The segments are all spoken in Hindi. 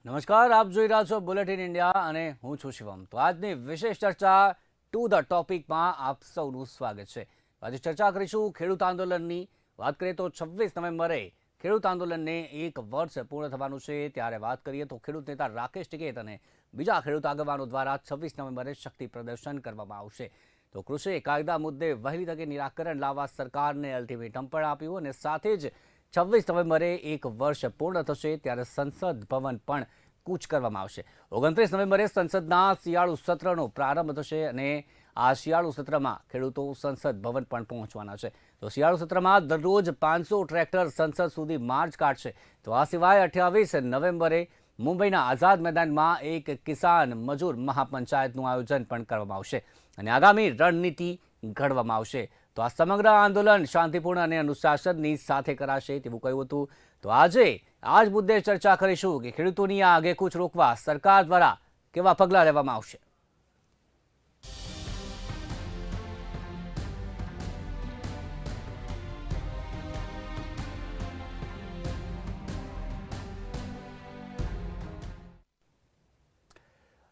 નમસ્કાર, આપ જોઈ રહ્યા છો બુલેટિન ઇન્ડિયા અને હું છું શિવમ। તો આજની વિશેષ ચર્ચા ટુ ધ ટોપિકમાં આપ સૌનું સ્વાગત છે। આજે ચર્ચા કરીશું ખેડૂત આંદોલનની। વાત કરીએ તો 26 નવેમ્બરે ખેડૂત આંદોલનને 1 વર્ષ પૂર્ણ થવાનું છે। ત્યારે વાત કરીએ તો ખેડૂત નેતા રાકેશ ટિકૈત અને બીજા ખેડૂત આગેવાનો દ્વારા 26 નવેમ્બરે શક્તિ પ્રદર્શન કરવામાં આવશે। તો કૃષિ કાયદા મુદ્દે વહેલી તકે નિરાકરણ લાવવા સરકારને અલ્ટિમેટમ પણ આપ્યું અને સાથે જ 26 નવેમ્બરે 1 વર્ષ પૂર્ણ થશે ત્યારે સંસદ ભવન પણ કૂચ કરવામાં આવશે। 29 નવેમ્બરે સંસદના શિયાળુ સત્રનો પ્રારંભ થશે અને આ શિયાળુ સત્રમાં ખેડૂતો સંસદ ભવન પણ પહોંચવાના છે। તો શિયાળુ સત્રમાં દરરોજ 500 ટ્રેક્ટર સંસદ સુધી માર્ચ કાઢશે। તો આ સિવાય 28 નવેમ્બરે મુંબઈના આઝાદ મેદાનમાં એક કિસાન મજૂર મહાપંચાયતનું આયોજન પણ કરવામાં આવશે અને આગામી રણનીતિ ઘડવામાં આવશે। તો આ સમગ્ર આંદોલન શાંતિપૂર્ણ અને અનુશાસનની સાથે કરાશે તેવું કહ્યું હતું। તો આજે આ જ મુદ્દે ચર્ચા કરીશું કે ખેડૂતોની આ આગેકૂચ રોકવા સરકાર દ્વારા કેવા પગલાં લેવામાં આવશે।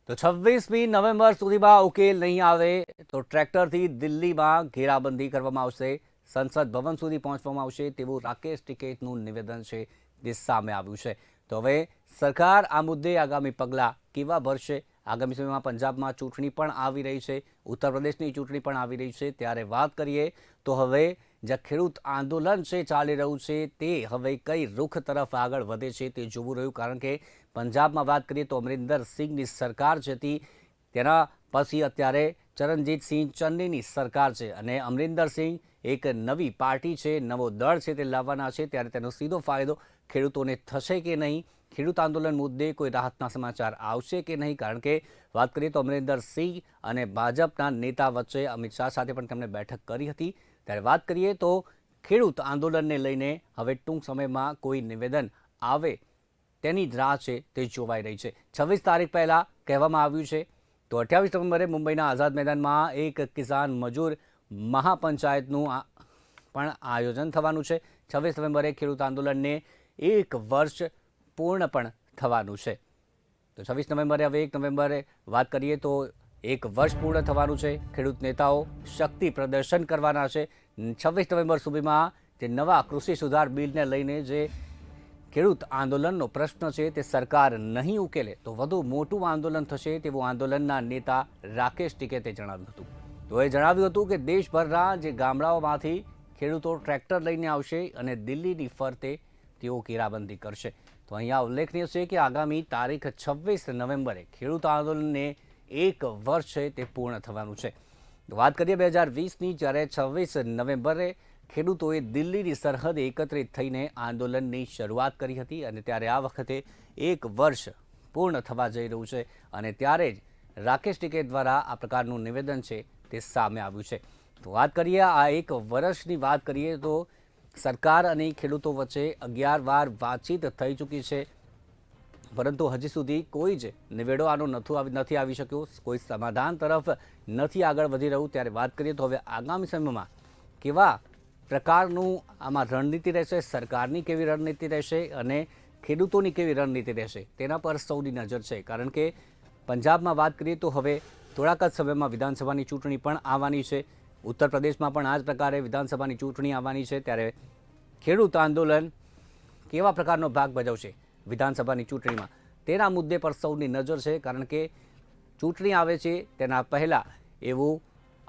તો 26મી નવેમ્બર સુધીમાં ઉકેલ નહીં આવે તો ટ્રેક્ટરથી દિલ્હીમાં ઘેરાબંધી કરવામાં આવશે, સંસદ ભવન સુધી પહોંચવામાં આવશે તેવું રાકેશ ટિકૈતનું નિવેદન છે તે સામે આવ્યું છે। તો હવે સરકાર આ મુદ્દે આગામી પગલાં કેવા ભરશે? આગામી સમયમાં પંજાબમાં ચૂંટણી પણ આવી રહી છે, ઉત્તર પ્રદેશની ચૂંટણી પણ આવી રહી છે। ત્યારે વાત કરીએ તો હવે જે ખેડૂત આંદોલન છે ચાલી રહ્યું છે તે હવે કઈ રૂખ તરફ આગળ વધે છે તે જોવું રહ્યું। કારણ કે પંજાબમાં વાત કરીએ તો અમરિંદર સિંહની સરકાર છે તેના પછી અત્યારે ચરણજીતસિંહ ચન્નીની સરકાર છે અને અમરિંદર સિંહ એક નવી પાર્ટી છે, નવો દળ છે તે લાવવાના છે। ત્યારે તેનો સીધો ફાયદો ખેડૂતોને થશે કે નહીં? ખેડૂત આંદોલન મુદ્દે કોઈ રાહતના સમાચાર આવશે કે નહીં? કારણ કે વાત કરીએ તો અમરિંદર સિંહ અને ભાજપના નેતા વચ્ચે અમિત શાહ સાથે પણ તેમણે બેઠક કરી હતી। ત્યારે વાત કરીએ તો ખેડૂત આંદોલનને લઈને હવે ટૂંક સમયમાં કોઈ નિવેદન આવે તેની જ રાહ છે તે જોવાઈ રહી છે। 26 તારીખ પહેલાં કહેવામાં આવ્યું છે તો 28 નવેમ્બરે મુંબઈના આઝાદ મેદાનમાં એક કિસાન મજૂર મહાપંચાયતનું પણ આયોજન થવાનું છે। 26 નવેમ્બરે ખેડૂત આંદોલનને 1 વર્ષ પૂર્ણ પણ થવાનું છે। તો 26 નવેમ્બરે હવે 1 નવેમ્બરે વાત કરીએ તો 1 વર્ષ પૂર્ણ થવાનું છે। ખેડૂત નેતાઓ શક્તિ પ્રદર્શન કરવાના છે। 26 નવેમ્બર સુધીમાં જે નવા કૃષિ સુધાર બિલને લઈને જે ખેડૂત આંદોલનનો પ્રશ્ન છે તે સરકાર નહીં ઉકેલે તો વધુ મોટું આંદોલન થશે તેવું આંદોલનના નેતા રાકેશ ટિકૈતે જણાવ્યું હતું। તો એ જણાવ્યું હતું કે દેશભરના જે ગામડાઓમાંથી ખેડૂતો ટ્રેક્ટર લઈને આવશે અને દિલ્હીની ફરતે તેઓ ઘેરાબંધી કરશે। તો અહીંયા ઉલ્લેખનીય છે કે આગામી તારીખ 26 નવેમ્બરે ખેડૂત આંદોલનને 1 વર્ષ છે તે પૂર્ણ થવાનું છે। તો વાત કરીએ 2020ની, જ્યારે 26 નવેમ્બરે ખેડૂતોએ દિલ્હીની સરહદે એકત્રિત થઈને આંદોલનની શરૂઆત કરી હતી અને ત્યારે આ વખતે 1 વર્ષ પૂર્ણ થવા જઈ રહ્યું છે અને ત્યારે જ રાકેશ ટિકૈત દ્વારા આ પ્રકારનું નિવેદન છે તે સામે આવ્યું છે। તો વાત કરીએ આ 1 વર્ષની વાત કરીએ તો સરકાર અને ખેડૂતો વચ્ચે 11 વાર વાતચીત થઈ ચૂકી છે, પરંતુ હજી સુધી કોઈ જ નિવેડો આનો નથી આવી શક્યો, કોઈ સમાધાન તરફ નથી આગળ વધી રહ્યું। ત્યારે વાત કરીએ તો હવે આગામી સમયમાં કેવા પ્રકારનું આમાં રણનીતિ રહેશે, સરકારની કેવી રણનીતિ રહેશે અને ખેડૂતોની કેવી રણનીતિ રહેશે તેના પર સૌની નજર છે। કારણ કે પંજાબમાં વાત કરીએ તો હવે થોડાક જ સમયમાં વિધાનસભાની ચૂંટણી પણ આવવાની છે, ઉત્તર પ્રદેશમાં પણ આ જ પ્રકારે વિધાનસભાની ચૂંટણી આવવાની છે। ત્યારે ખેડૂત આંદોલન કેવા પ્રકારનો ભાગ ભજવશે વિધાનસભાની ચૂંટણીમાં તેના મુદ્દે પર સૌની નજર છે। કારણ કે ચૂંટણી આવે છે તેના પહેલાં એવું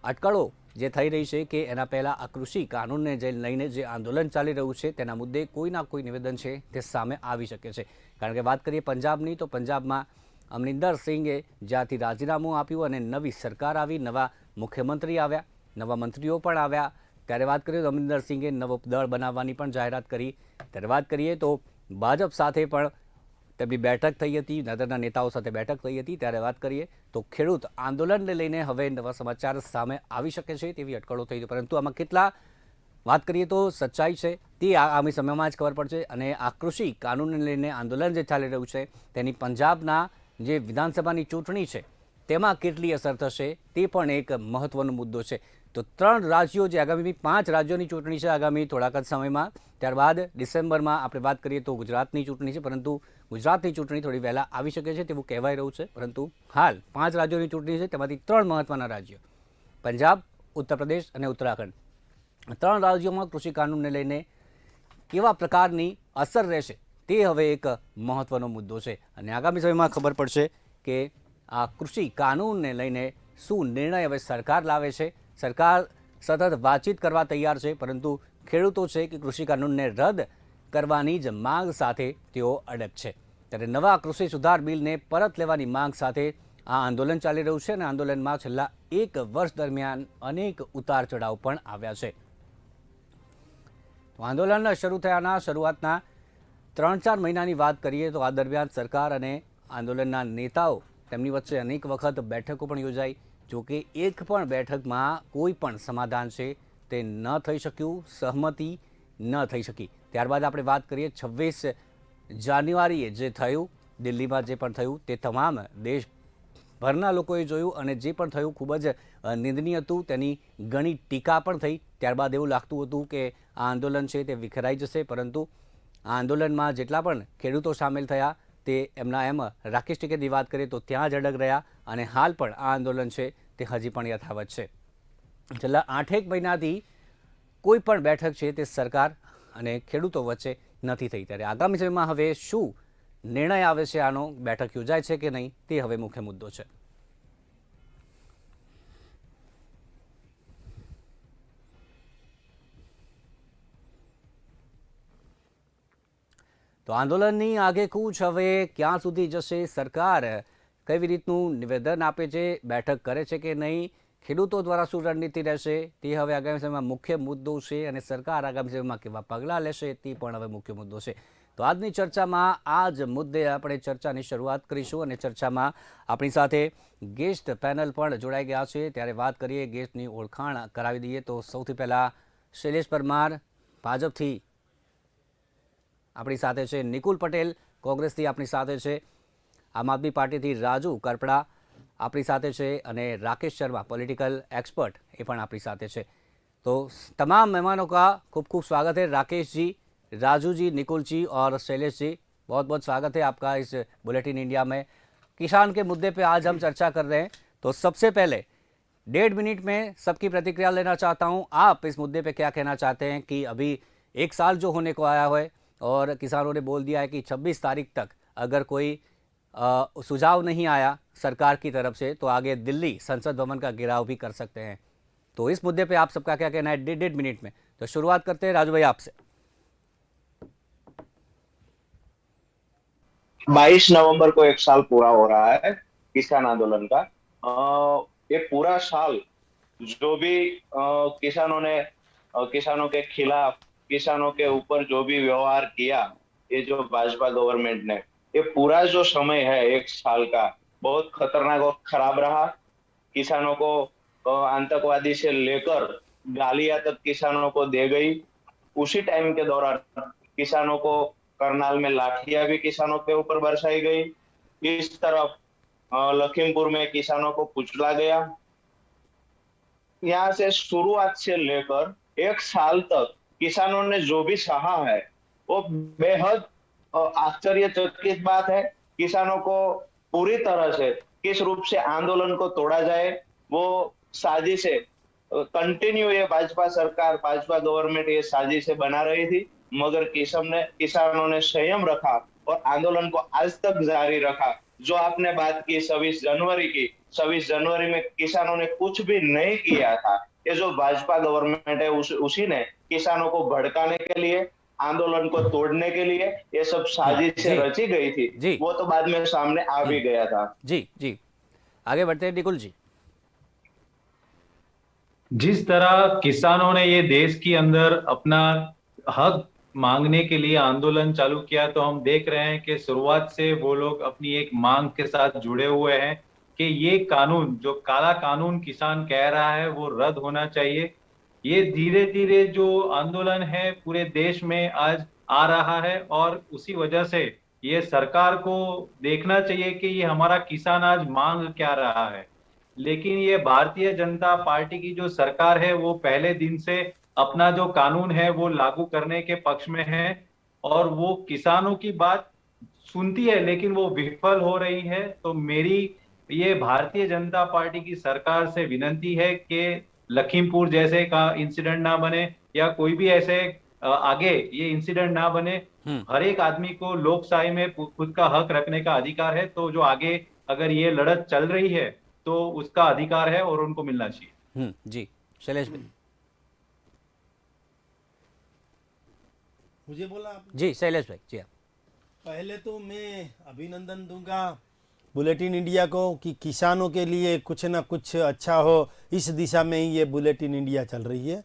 અટકળો જે થઈ રહી છે કે એના પહેલાં આ કૃષિ કાનૂનને લઈને જે આંદોલન ચાલી રહ્યું છે તેના મુદ્દે કોઈના કોઈ નિવેદન છે તે સામે આવી શકે છે। કારણ કે વાત કરીએ પંજાબની તો પંજાબમાં અમરિંદર સિંહે જ્યાંથી રાજીનામું આપ્યું અને નવી સરકાર આવી, નવા મુખ્યમંત્રી આવ્યા, નવા મંત્રીઓ પણ આવ્યા। ત્યારે વાત કરીએ તો અમરિંદર સિંહે નવો દળ બનાવવાની પણ જાહેરાત કરી। ત્યારે વાત કરીએ તો ભાજપ સાથે પણ તેમની બેઠક થઈ હતી, નગરના નેતાઓ સાથે બેઠક થઈ હતી। ત્યારે વાત કરીએ તો ખેડૂત આંદોલનને લઈને હવે નવા સમાચાર સામે આવી શકે છે તેવી અટકળો થઈ છે, પરંતુ આમાં કેટલા વાત કરીએ તો સચ્ચાઈ છે તે આગામી સમયમાં જ ખબર પડશે। અને આ કૃષિ કાનૂનને લઈને આંદોલન જે ચાલી રહ્યું છે તેની પંજાબના જે વિધાનસભાની ચૂંટણી છે તેમાં કેટલી અસર થશે તે પણ એક મહત્વનો મુદ્દો છે। તો 3 રાજ્યો જે આગામી 5 રાજ્યોની ચૂંટણી છે આગામી થોડાક જ સમયમાં, ત્યારબાદ ડિસેમ્બરમાં આપણે વાત કરીએ તો ગુજરાતની ચૂંટણી છે, પરંતુ ગુજરાતની ચૂંટણી થોડી વહેલા આવી શકે છે તેવું કહેવાઈ રહ્યું છે. પરંતુ હાલ 5 રાજ્યોની ચૂંટણી છે, તેમાંથી 3 મહત્ત્વના રાજ્યો પંજાબ, ઉત્તર પ્રદેશ અને ઉત્તરાખંડ, 3 રાજ્યોમાં કૃષિ કાનૂનને લઈને કેવા પ્રકારની અસર રહેશે તે હવે એક મહત્ત્વનો મુદ્દો છે. અને આગામી સમયમાં ખબર પડશે કે આ કૃષિ કાનૂનને લઈને શું નિર્ણય હવે સરકાર લાવે છે. સરકાર સતત વાતચીત કરવા તૈયાર છે, પરંતુ ખેડૂતો છે કે કૃષિ કાનૂનને રદ કરવાની જ માંગ સાથે તેઓ અડગ છે. ત્યારે નવા કૃષિ સુધાર બિલને પરત લેવાની માંગ સાથે આ આંદોલન ચાલી રહ્યું છે અને આંદોલનમાં છેલ્લા 1 વર્ષ દરમિયાન અનેક ઉતાર ચઢાવ પણ આવ્યા છે. આંદોલન શરૂ થયાના શરૂઆતના 3-4 મહિનાની વાત કરીએ તો આ દરમિયાન સરકાર અને આંદોલનના નેતાઓ તેમની વચ્ચે અનેક વખત બેઠકો પણ યોજાઈ. જોકે એક પણ બેઠકમાં કોઈ પણ સમાધાન છે તે ન થઈ શક્યું, સહમતિ ન થઈ શકી. ત્યારબાદ આપણે વાત કરીએ 26 જાન્યુઆરીએ જે થયું, દિલ્હીમાં જે પણ થયું તે તમામ દેશભરના લોકોએ જોયું અને જે પણ થયું ખૂબ જ નિંદનીય હતું. તેની ઘણી ટીકા પણ થઈ. ત્યારબાદ એવું લાગતું હતું કે આ આંદોલન છે તે વિખેરાઈ જશે, પરંતુ આ આંદોલનમાં જેટલા પણ ખેડૂતો સામેલ થયા તે એમના એમ રાકેશ ટિકૈતની વાત કરીએ તો ત્યાં જ અડગ રહ્યા અને હાલ પણ આ આંદોલન છે તે હજી પણ યથાવત છે. છેલ્લા 8 મહિનાથી કોઈ પણ બેઠક છે તે સરકાર અને ખેડૂતો વચ્ચે નથી થઈ. ત્યારે આગામી સમયમાં હવે શું નિર્ણય આવે છે, આનો બેઠક યોજાય છે કે નહીં તે હવે મુખ્ય મુદ્દો છે. તો આંદોલનની આગેકૂચ હવે ક્યાં સુધી જશે, સરકાર કેવી રીતનું નિવેદન આપે છે, બેઠક કરે છે કે નહીં, ખેડૂતો દ્વારા શું રણનીતિ રહેશે તે હવે આગામી સમયમાં મુખ્ય મુદ્દો છે અને સરકાર આગામી સમયમાં કેવા પગલાં લેશે તે પણ હવે મુખ્ય મુદ્દો છે. તો આજની ચર્ચામાં આ જ મુદ્દે આપણે ચર્ચાની શરૂઆત કરીશું અને ચર્ચામાં આપણી સાથે ગેસ્ટ પેનલ પણ જોડાઈ ગયા છે. ત્યારે વાત કરીએ ગેસ્ટની ઓળખાણ કરાવી દઈએ તો સૌથી પહેલાં શૈલેષ પરમાર ભાજપથી આપણી સાથે છે, નિકુલ પટેલ કોંગ્રેસથી આપણી સાથે છે, આમ આદમી પાર્ટીથી રાજુ કરપડા આપણી સાથે છે અને राकेश शर्मा पॉलिटिकल एक्सपर्ट ये पण अपनी साथ है. तो तमाम मेहमानों का खूब खूब स्वागत है. राकेश जी, राजू जी, निकुल जी और शैलेश जी, बहुत बहुत स्वागत है आपका इस बुलेटिन इंडिया में. किसान के मुद्दे पे आज हम चर्चा कर रहे हैं. तो सबसे पहले 1.5 मिनट में सबकी प्रतिक्रिया लेना चाहता हूँ. आप इस मुद्दे पे क्या कहना चाहते हैं कि अभी 1 साल जो होने को आया है और किसानों ने बोल दिया है कि 26 तारीख तक अगर कोई सुझाव नहीं आया सरकार की तरफ से तो आगे दिल्ली संसद भवन का घेराव भी कर सकते हैं. तो इस मुद्दे पे आप सबका क्या कहना है 1.5 मिनट में. तो शुरुआत करते हैं राजू भाई आपसे. 22 नवंबर को 1 साल पूरा हो रहा है किसान आंदोलन का. ये पूरा साल जो भी किसानों ने किसानों के खिलाफ, किसानों के ऊपर जो भी व्यवहार किया, ये जो भाजपा गवर्नमेंट ने, ये पूरा जो समय है 1 साल का बहुत खतरनाक और खराब रहा. किसानों को आतंकवादी से लेकर गालियां तक किसानों को दे गई. उसी टाइम के दौरान किसानों को करनाल में लाठियां भी किसानों के ऊपर बरसाई गई. इस तरफ लखीमपुर में किसानों को कुचला गया. यहाँ से शुरुआत से लेकर 1 साल तक किसानों ने जो भी सहा है वो बेहद आश्चर्यचकित बात है. किसानों को पूरी तरह से किस रूप से आंदोलन को तोड़ा जाए वो साजिशें कंटिन्यू ये भाजपा सरकार, भाजपा गवर्नमेंट ये साजिशें बना रही थी, मगर किसानों ने संयम रखा और आंदोलन को आज तक जारी रखा. जो आपने बात की 26 जनवरी की, 26 जनवरी में किसानों ने कुछ भी नहीं किया था. ये जो भाजपा गवर्नमेंट है उसी ने किसानों को भड़काने के लिए, आंदोलन को तोड़ने के लिए ये सब साजिशें रची गई थी. वो तो बाद में सामने आ भी गया था. जी जी, आगे बढ़ते हैं निकुल जी. जिस तरह किसानों ने ये देश के अंदर अपना हक मांगने के लिए आंदोलन चालू किया, तो हम देख रहे हैं कि शुरुआत से वो लोग अपनी एक मांग के साथ जुड़े हुए हैं कि ये कानून, जो काला कानून किसान कह रहा है, वो रद्द होना चाहिए. ये धीरे धीरे जो आंदोलन है पूरे देश में आज आ रहा है और उसी वजह से ये सरकार को देखना चाहिए कि ये हमारा किसान आज मांग क्या रहा है. लेकिन ये भारतीय जनता पार्टी की जो सरकार है वो पहले दिन से अपना जो कानून है वो लागू करने के पक्ष में है, और वो किसानों की बात सुनती है लेकिन वो विफल हो रही है। तो मेरी ये भारतीय जनता पार्टी की सरकार से विनती है कि लखीमपुर जैसे का इंसिडेंट ना बने, या कोई भी ऐसे आगे ये इंसिडेंट ना बने। हम्म। हर एक आदमी को लोकशाही में खुद का हक रखने का अधिकार है, तो जो आगे अगर ये लड़त चल रही है तो उसका अधिकार है और उनको मिलना चाहिए। जी शैलेश भाई। मुझे बोला आपने? जी शैलेश भाई जी। आप पहले तो मैं अभिनंदन दूंगा बुलेटिन इंडिया को कि किसानों के लिए कुछ ना कुछ अच्छा हो, इस दिशा में ही ये बुलेटिन इंडिया चल रही है।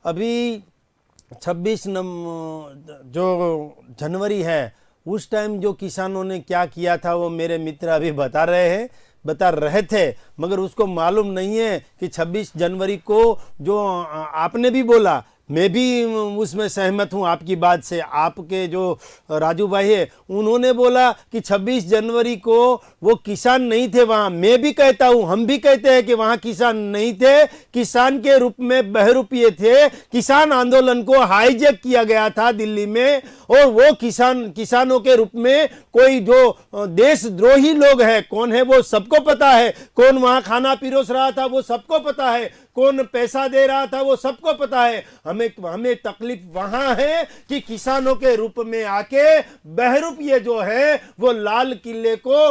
अभी 26 जो जनवरी है उस टाइम जो किसानों ने क्या किया था वो मेरे मित्र अभी बता रहे थे, मगर उसको मालूम नहीं है कि 26 जनवरी को जो आपने भी बोला, मैं भी उसमें सहमत हूं आपकी बात से। आपके जो राजू भाई है उन्होंने बोला कि 26 जनवरी को वो किसान नहीं थे वहां। मैं भी कहता हूं, हम भी कहते हैं कि वहां किसान नहीं थे, किसान के रूप में बहरूपिये थे। किसान आंदोलन को हाईजैक किया गया था दिल्ली में, और वो किसानों के रूप में कोई जो देशद्रोही लोग हैं, कौन है वो सबको पता है। कौन वहां खाना पिरोस रहा था वो सबको पता है, कौन पैसा दे रहा था वो सबको पता है। हमें तकलीफ वहां है कि किसानों के रूप में आके बहरूपिये जो है वो लाल किले को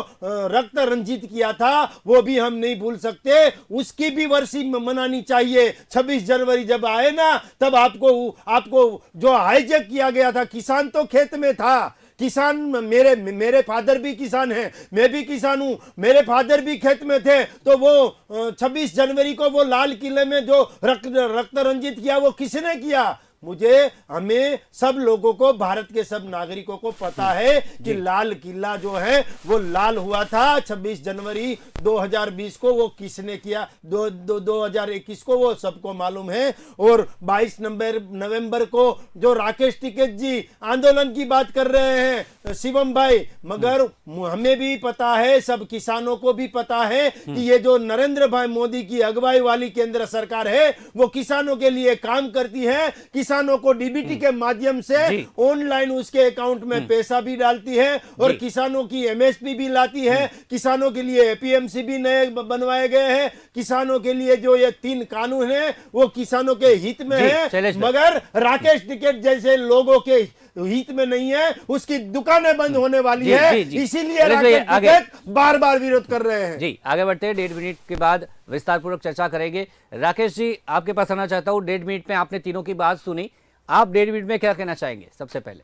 रक्त रंजित किया था, वो भी हम नहीं भूल सकते। उसकी भी वर्षी मनानी चाहिए। 26 जनवरी जब आए ना, तब आपको जो हाईजैक किया गया था, किसान तो खेत में था। किसान मेरे फादर भी किसान हैं, मैं भी किसान हूं, मेरे फादर भी खेत में थे। तो वो 26 जनवरी को वो लाल किले में जो रक्त रंजित किया वो किसने किया? हमें सब लोगों को, भारत के सब नागरिकों को पता है कि लाल किला जो है वो लाल हुआ था 26 जनवरी 2020 को। वो किसने किया 2021 को वो सबको मालूम है। और 22 नवंबर को जो राकेश टिकैत जी आंदोलन की बात कर रहे हैं शिवम भाई, मगर हमें भी पता है, सब किसानों को भी पता है कि ये जो नरेंद्र भाई मोदी की अगुवाई वाली केंद्र सरकार है वो किसानों के लिए काम करती है। किसानों को डीबीटी के माध्यम से ऑनलाइन उसके अकाउंट में पैसा भी डालती है, और किसानों की एमएसपी भी लाती है। किसानों के लिए एपीएमसी भी नए बनवाए गए हैं। किसानों के लिए जो ये 3 कानून है वो किसानों के हित में है, मगर राकेश टिकैत जैसे लोगों के हित में नहीं है। उसकी दुकानें बंद होने वाली है, इसीलिए राकेश टिकैत बार बार विरोध कर रहे हैं। जी आगे बढ़ते हैं, 1.5 मिनट के बाद विस्तार पूर्वक चर्चा करेंगे। राकेश जी आपके पास आना चाहता हूं। 1.5 मिनट में आपने तीनों की बात सुनी, आप 1.5 मिनट में क्या कहना चाहेंगे? सबसे पहले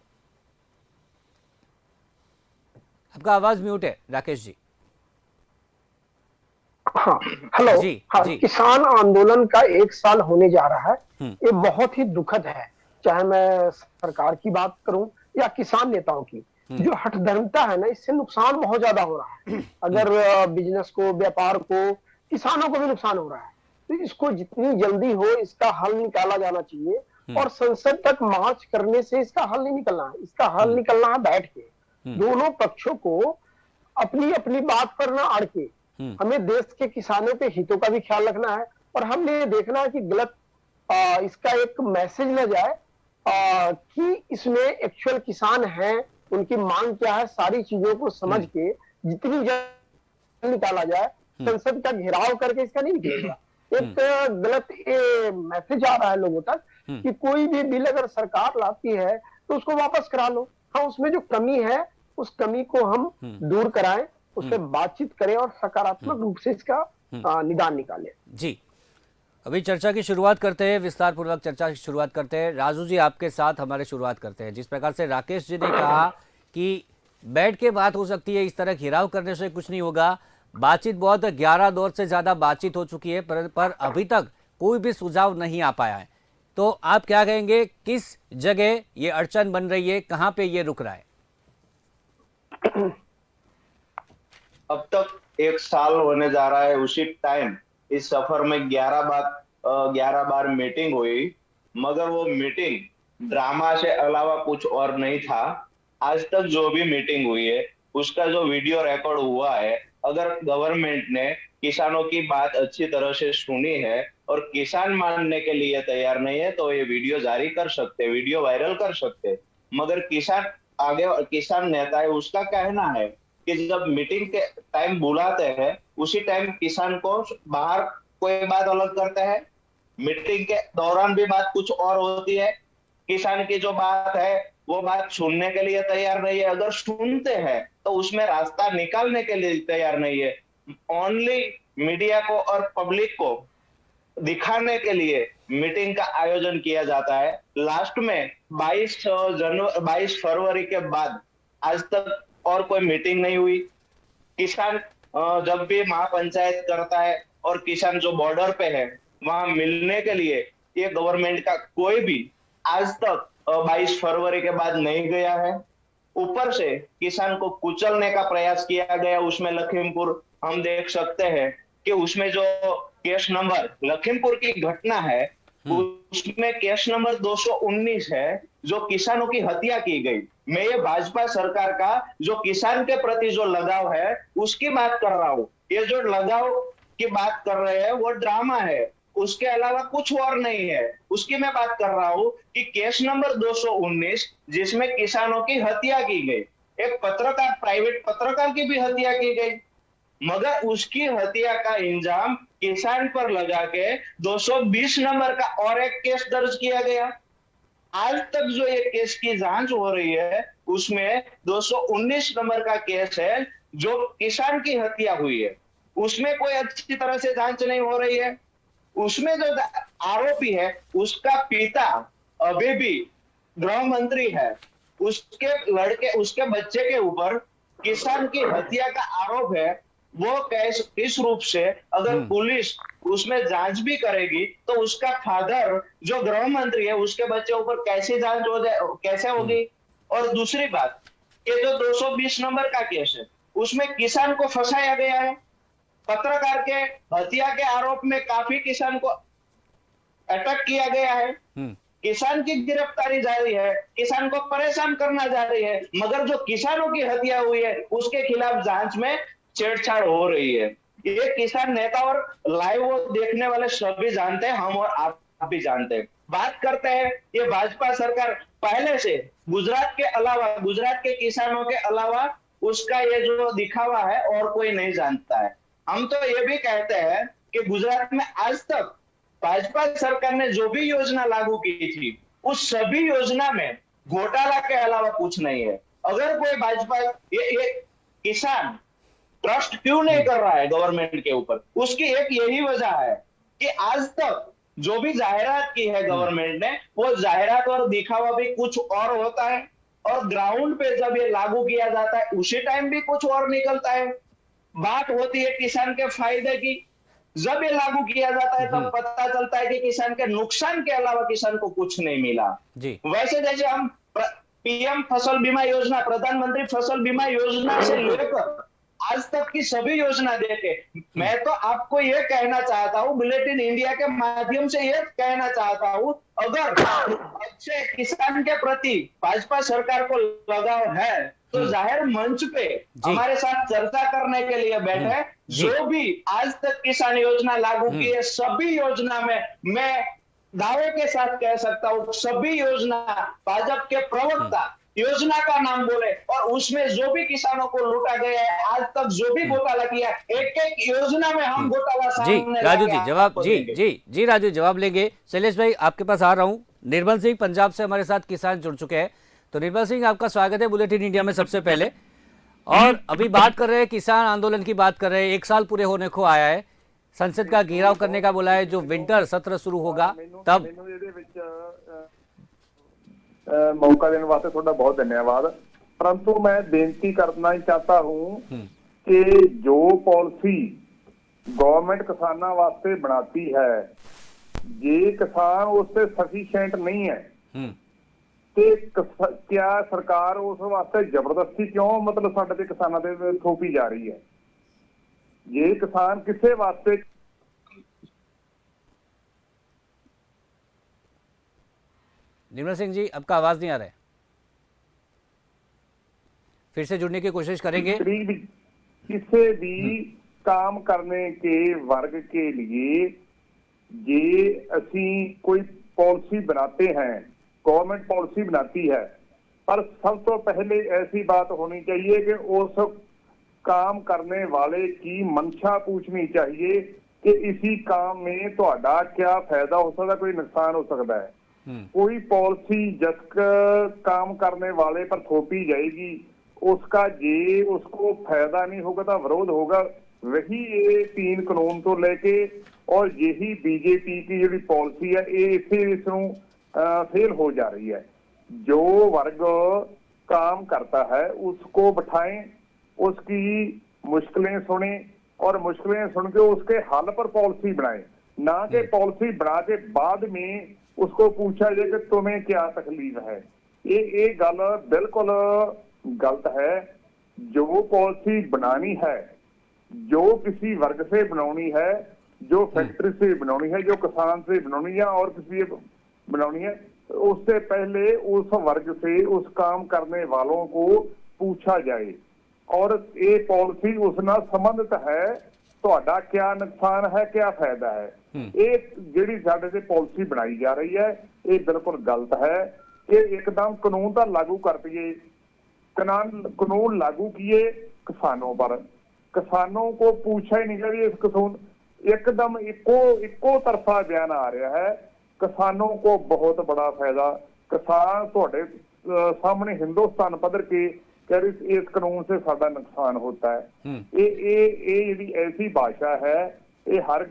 आपका आवाज म्यूट है राकेश जी। हाँ, हेलो जी, हाँ, जी। किसान आंदोलन का 1 साल होने जा रहा है। ये बहुत ही दुखद है, चाहे मैं सरकार की बात करूं या किसान नेताओं की। जो हठधर्मिता है ना, इससे नुकसान बहुत ज्यादा हो रहा है। अगर बिजनेस को, व्यापार को, किसानों को भी नुकसान हो रहा है। तो इसको जितनी जल्दी हो इसका हल निकाला जाना चाहिए, और संसद तक मार्च करने से इसका हल नहीं निकलना है। इसका हल निकलना है बैठ के, दोनों पक्षों को अपनी अपनी बात पर ना अड़ के। हमें देश के किसानों के हितों का भी ख्याल रखना है, और हमने देखना है कि गलत इसका एक मैसेज न जाए कि इसमें एक्चुअल किसान हैं, उनकी मांग क्या है, सारी चीजों को समझ के जितनी जल्द निकाला जाए। संसद का घेराव करके इसका नहीं निकलेगा। एक गलत मैसेज आ रहा है लोगों तक कि कोई भी बिल अगर सरकार लाती है तो उसको वापस करा लो। हाँ, उसमें जो कमी है उस कमी को हम दूर कराएं, उससे बातचीत करें और सकारात्मक रूप से इसका निदान निकालें। जी अभी चर्चा की शुरुआत करते हैं, विस्तार पूर्वक चर्चा की शुरुआत करते हैं। राजू जी आपके साथ हमारे शुरुआत करते हैं। जिस प्रकार से राकेश जी ने कहा कि बैठ के बात हो सकती है, इस तरह घेराव करने से कुछ नहीं होगा। बातचीत बहुत 11 दौर से ज्यादा बातचीत हो चुकी है, पर अभी तक कोई भी सुझाव नहीं आ पाया है। तो आप क्या कहेंगे, किस जगह ये अड़चन बन रही है, कहां पे ये रुक रहा है? अब तक 1 साल होने जा रहा है, उसी टाइम इस सफर में 11 बार मीटिंग हुई, मगर वो मीटिंग ड्रामा से अलावा कुछ और नहीं था। आज तक जो भी मीटिंग हुई है उसका जो वीडियो रिकॉर्ड हुआ है अगर गवर्नमेंट ने किसानों की बात अच्छी तरह से सुनी है और किसान मानने के लिए तैयार नहीं है तो ये वीडियो जारी कर सकते, वीडियो वायरल कर सकते। मगर किसान नेता है, उसका कहना है कि जब मीटिंग के टाइम बुलाते हैं उसी टाइम किसान को बाहर कोई बात अलग करते हैं, मीटिंग के दौरान भी बात कुछ और होती है। किसान की जो बात है वो बात सुनने के लिए तैयार नहीं है, अगर सुनते हैं तो उसमें रास्ता निकालने के लिए तैयार नहीं है। ओनली मीडिया को और पब्लिक को दिखाने के लिए मीटिंग का आयोजन किया जाता है। लास्ट में 22 फरवरी के बाद आज तक और कोई मीटिंग नहीं हुई। किसान जब भी महापंचायत करता है और किसान जो बॉर्डर पे है वहां मिलने के लिए ये गवर्नमेंट का कोई भी आज तक 22 फरवरी के बाद नहीं गया है। ऊपर से किसान को कुचलने का प्रयास किया गया। उसमें लखीमपुर हम देख सकते हैं कि उसमें जो केस नंबर लखीमपुर की घटना है उसमें केस नंबर 219 है जो किसानों की हत्या की गई। मैं ये भाजपा सरकार का जो किसान के प्रति जो लगाव है उसकी बात कर रहा हूँ। ये जो लगाव की बात कर रहे हैं वो ड्रामा है, उसके अलावा कुछ और नहीं है। उसकी मैं बात कर रहा हूँ कि केस नंबर 219 जिसमें किसानों की हत्या की गई, एक पत्रकार, प्राइवेट पत्रकार की भी हत्या की गई, मगर उसकी हत्या का इंजाम किसान पर लगा के 220 नंबर का और एक केस दर्ज किया गया। आज तक जो ये केस की जांच हो रही है उसमें 219 नंबर का केस है जो किसान की हत्या हुई है, उसमें कोई अच्छी तरह से जांच नहीं हो रही है। उसमें जो आरोपी है उसका पिता अभी भी गृह मंत्री है, उसके बच्चे के ऊपर किसान की हत्या का आरोप है। वो किस रूप से अगर पुलिस उसमें जांच भी करेगी तो उसका फादर जो गृह मंत्री है उसके बच्चे ऊपर कैसे जांच हो जाए, कैसे होगी। और दूसरी बात, ये जो 220 नंबर का केस है उसमें किसान को फंसाया गया है। पत्रकार के हत्या के आरोप में काफी किसान को अटक किया गया है, किसान की गिरफ्तारी जारी है, किसान को परेशान करना जारी है, मगर जो किसानों की हत्या हुई है उसके खिलाफ जांच में छेड़छाड़ हो रही है। ये किसान नेता और लाइव वो देखने वाले सभी जानते हैं, हम और आप भी जानते हैं। बात करते हैं ये भाजपा सरकार पहले से गुजरात के किसानों के अलावा उसका ये जो दिखावा है और कोई नहीं जानता है। हम तो ये भी कहते हैं कि गुजरात में आज तक भाजपा सरकार ने जो भी योजना लागू की थी उस सभी योजना में घोटाला के अलावा कुछ नहीं है। अगर कोई भाजपा ये किसान ट्रस्ट क्यों नहीं कर रहा है गवर्नमेंट के ऊपर, उसकी एक यही वजह है कि आज तक जो भी जाहिरात की है गवर्नमेंट ने वो जाहिरात और दिखावा भी कुछ और होता है और ग्राउंड पे जब ये लागू किया जाता है उसी टाइम भी कुछ और निकलता है। बात होती है किसान के फायदे की, जब ये लागू किया जाता है तब पता चलता है कि किसान के नुकसान के अलावा किसान को कुछ नहीं मिला। वैसे जैसे हम पीएम फसल बीमा योजना, प्रधानमंत्री फसल बीमा योजना से लेकर आज तक की सभी योजना देखे, मैं तो आपको ये कहना चाहता हूँ, बुलेटिन इंडिया के माध्यम से ये कहना चाहता हूँ, अगर अच्छे किसान के प्रति भाजपा सरकार को लगाव है तो जाहिर मंच पे हमारे साथ चर्चा करने के लिए बैठे। जो भी आज तक किसान योजना लागू की है सभी योजना में मैं दावे के साथ कह सकता हूँ सभी योजना भाजपा के प्रवक्ता योजना का नाम बोले और उसमें जो भी किसानों को लूटा गया है आज तक जो भी घोटाला किया एक एक योजना में हम घोटाला सामने राजू जी जवाब जी राजू जवाब लेंगे। शैलेश भाई आपके पास आ रहा हूँ। निर्मल सिंह पंजाब से हमारे साथ किसान जुड़ चुके हैं। तो निर्मल सिंह आपका स्वागत है बुलेटिन इंडिया में सबसे पहले। और अभी बात कर रहे हैं किसान आंदोलन की बात कर रहे हैं, 1 साल पूरे होने को आया है, संसद का घेराव करने का बोला है, जो विंटर सत्र शुरू होगा तब। मौका देने वास्ते थोड़ा बहुत धन्यवाद, परंतु मैं बेनती करना ही चाहता हूँ कि जो पॉलिसी गवर्नमेंट किसानों वास्ते बनाती है जे किसान उससे सफिशिएंट नहीं है तो क्या सरकार उस वास्ते जबरदस्ती क्यों मतलब साडे ते किसानां ते थोपी जा रही है। जे किसान किसे वास्ते निर्मल सिंह जी आपका आवाज नहीं आ रहा है, फिर से जुड़ने की कोशिश करेंगे। किसी भी काम करने के वर्ग के लिए ये असी कोई पॉलिसी बनाते हैं, गवर्नमेंट पॉलिसी बनाती है, पर सब तो पहले ऐसी बात होनी चाहिए कि उस काम करने वाले की मंशा पूछनी चाहिए कि इसी काम में ਤੁਹਾਡਾ क्या फायदा हो सकता, कोई नुकसान हो सकता है। कोई पॉलिसी जिस काम करने वाले पर थोपी जाएगी, उसका ये उसको फायदा नहीं होगा तो विरोध होगा। वही ये 3 कानून तो लेके और यही बीजेपी की जी पॉलिसी है, ये इसनू फेल हो जा रही है। जो वर्ग काम करता है उसको बिठाएं, उसकी मुश्किलें सुने और मुश्किलें सुन के उसके हल पर पॉलिसी बनाएं, ना कि पॉलिसी बना के बाद में उसको पूछा जाए कि तुम्हें क्या तकलीफ है। ये गल बिल्कुल गलत है। जो पॉलिसी बनानी है, जो किसी वर्ग से बनानी है, जो फैक्ट्री से बनानी है, जो किसान से बनानी है और किसी बनानी है, उससे पहले उस वर्ग से उस काम करने वालों को पूछा जाए और ये पॉलिसी उसना संबंधित है, ਤੁਹਾਡਾ क्या नुकसान है, क्या फायदा है। ये ਜਿਹੜੀ ਸਾਡੇ ਤੇ पॉलिसी बनाई जा रही है ये बिल्कुल गलत है। ये एकदम कानून तो लागू कर दिए, कानून लागू किए किसानों पर, किसानों को पूछा ही नहीं गया। इस कानून एकदम इको तरफा बयान आ रहा है। किसानों को बहुत बड़ा फायदा, किसान ਤੁਹਾਡੇ सामने हिंदुस्तान पद्धर के इस कानून से साਡਾ नुकसान होता है। ये जी ऐसी भाषा है, ये हर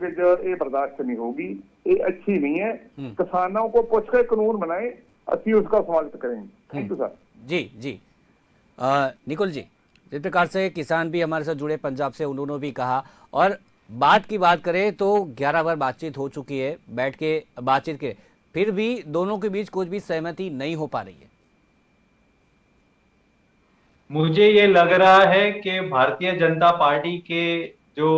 ये बर्दाश्त नहीं होगी, ये अच्छी नहीं है। किसानों को पूछ के कानून बनाए, ਅਸੀਂ उसका स्वागत करेंगे। Thank you sir. जी जी निकुल जी, जिस प्रकार से किसान भी हमारे साथ जुड़े पंजाब से, उन्होंने भी कहा, और बात की बात करें तो 11 बार बातचीत हो चुकी है, बैठ के बातचीत के, फिर भी दोनों के बीच कुछ भी सहमति नहीं हो पा रही है। मुझे ये लग रहा है कि भारतीय जनता पार्टी के जो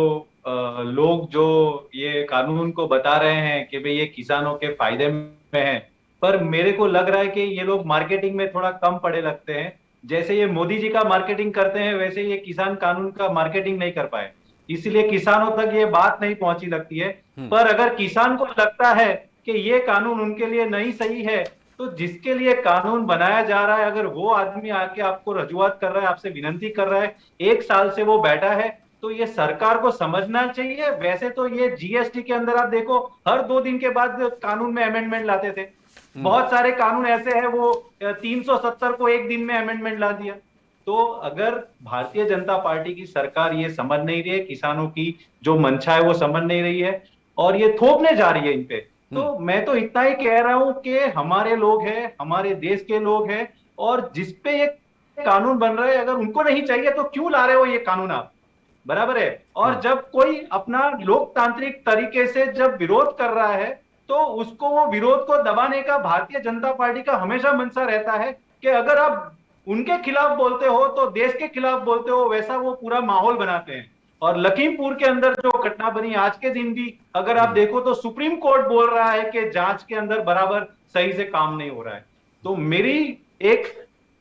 लोग जो ये कानून को बता रहे हैं कि भाई ये किसानों के फायदे में है, पर मेरे को लग रहा है कि ये लोग मार्केटिंग में थोड़ा कम पड़े लगते हैं। जैसे ये मोदी जी का मार्केटिंग करते हैं, वैसे ये किसान कानून का मार्केटिंग नहीं कर पाए, इसलिए किसानों तक ये बात नहीं पहुंची लगती है। पर अगर किसान को लगता है कि ये कानून उनके लिए नहीं सही है, तो जिसके लिए कानून बनाया जा रहा है, अगर वो आदमी आके आपको रजूआत कर रहा है, आपसे विनती कर रहा है, 1 साल से वो बैठा है, तो ये सरकार को समझना चाहिए। वैसे तो ये जीएसटी के अंदर आप देखो, हर 2 दिन के बाद कानून में अमेंडमेंट लाते थे। बहुत सारे कानून ऐसे हैं वो 370 को 1 दिन में अमेंडमेंट ला दिया। तो अगर भारतीय जनता पार्टी की सरकार ये समझ नहीं रही है, किसानों की जो मंशा है वो समझ नहीं रही है और ये थोपने जा रही है इन पे, तो मैं तो इतना ही कह रहा हूं कि हमारे लोग हैं, हमारे देश के लोग हैं, और जिसपे ये कानून बन रहे हैं, अगर उनको नहीं चाहिए तो क्यों ला रहे हो ये कानून आप, बराबर है। और जब कोई अपना लोकतांत्रिक तरीके से जब विरोध कर रहा है, तो उसको वो विरोध को दबाने का भारतीय जनता पार्टी का हमेशा मंशा रहता है कि अगर आप उनके खिलाफ बोलते हो तो देश के खिलाफ बोलते हो, वैसा वो पूरा माहौल बनाते हैं। और लखीमपुर के अंदर जो घटना बनी आज के दिन भी अगर आप देखो तो सुप्रीम कोर्ट बोल रहा है कि जांच के अंदर बराबर सही से काम नहीं हो रहा है। तो मेरी एक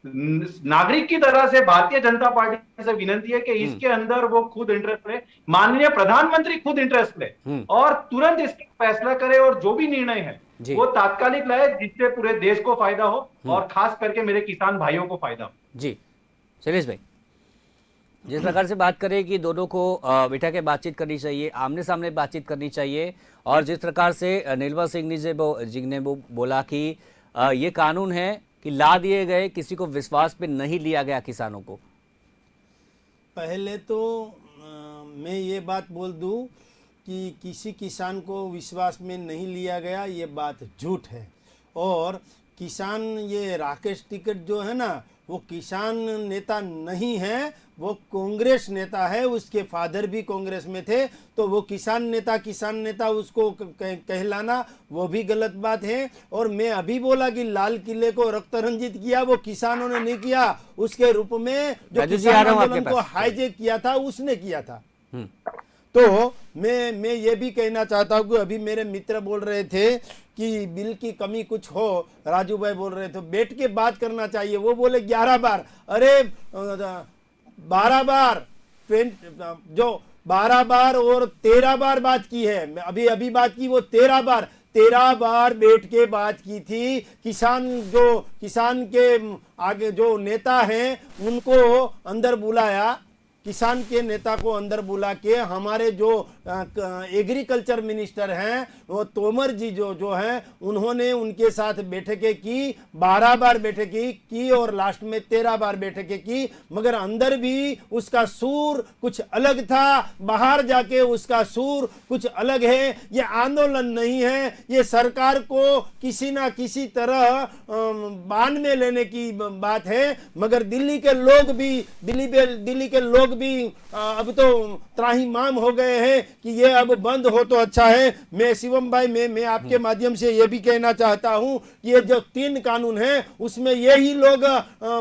नागरिक की तरह से भारतीय जनता पार्टी से विनती है कि इसके अंदर वो खुद इंटरेस्ट ले, माननीय प्रधानमंत्री खुद इंटरेस्ट ले और तुरंत इसका फैसला करे, और जो भी निर्णय है वो तात्कालिक लाए, जिससे पूरे देश को फायदा हो और खास करके मेरे किसान भाइयों को फायदा हो। जी शैलेश भाई, जिस प्रकार से बात करें कि दोनों को बिठा के बातचीत करनी चाहिए, आमने सामने बातचीत करनी चाहिए, और जिस प्रकार से नीलवा सिंह जी ने वो बोला कि ये कानून है कि ला दिए गए, किसी को विश्वास पे नहीं लिया गया किसानों को। पहले तो मैं ये बात बोल दूं कि किसी किसान को विश्वास में नहीं लिया गया, ये बात झूठ है। और किसान ये राकेश टिकैत जो है ना, वो किसान नेता नहीं है, वो कांग्रेस नेता है, उसके फादर भी कांग्रेस में थे, तो वो किसान नेता उसको कहलाना वो भी गलत बात है। और मैं अभी बोला कि लाल किले को रक्त रंजित किया, वो किसानों ने नहीं किया, उसके रूप में जो किसान आंदोलन को हाईजैक किया था उसने किया था। तो मैं ये भी कहना चाहता हूँ कि अभी मेरे मित्र बोल रहे थे कि बिल की कमी कुछ हो, राजू भाई बोल रहे थे बैठ के बात करना चाहिए, वो बोले 11 बार, अरे 12 बार, जो 12 बार और 13 बार बात की है, अभी बात की वो 13 बार बैठ के बात की थी। किसान के आगे जो नेता हैं उनको अंदर बुलाया, किसान के नेता को अंदर बुला के हमारे जो एग्रीकल्चर मिनिस्टर हैं वो तोमर जी जो हैं उन्होंने उनके साथ बैठकें की, 12 बार बैठकें की और लास्ट में 13 बार बैठकें की, मगर अंदर भी उसका सूर कुछ अलग था, बाहर जाके उसका सूर कुछ अलग है। ये आंदोलन नहीं है, ये सरकार को किसी ना किसी तरह बांध में लेने की बात है। मगर दिल्ली के लोग भी अब तो त्राहिमाम हो गए हैं कि ये अब बंद हो तो अच्छा है। मैं शिवम भाई मैं आपके माध्यम से ये भी कहना चाहता हूं कि ये जो 3 कानून हैं उसमें यही लोग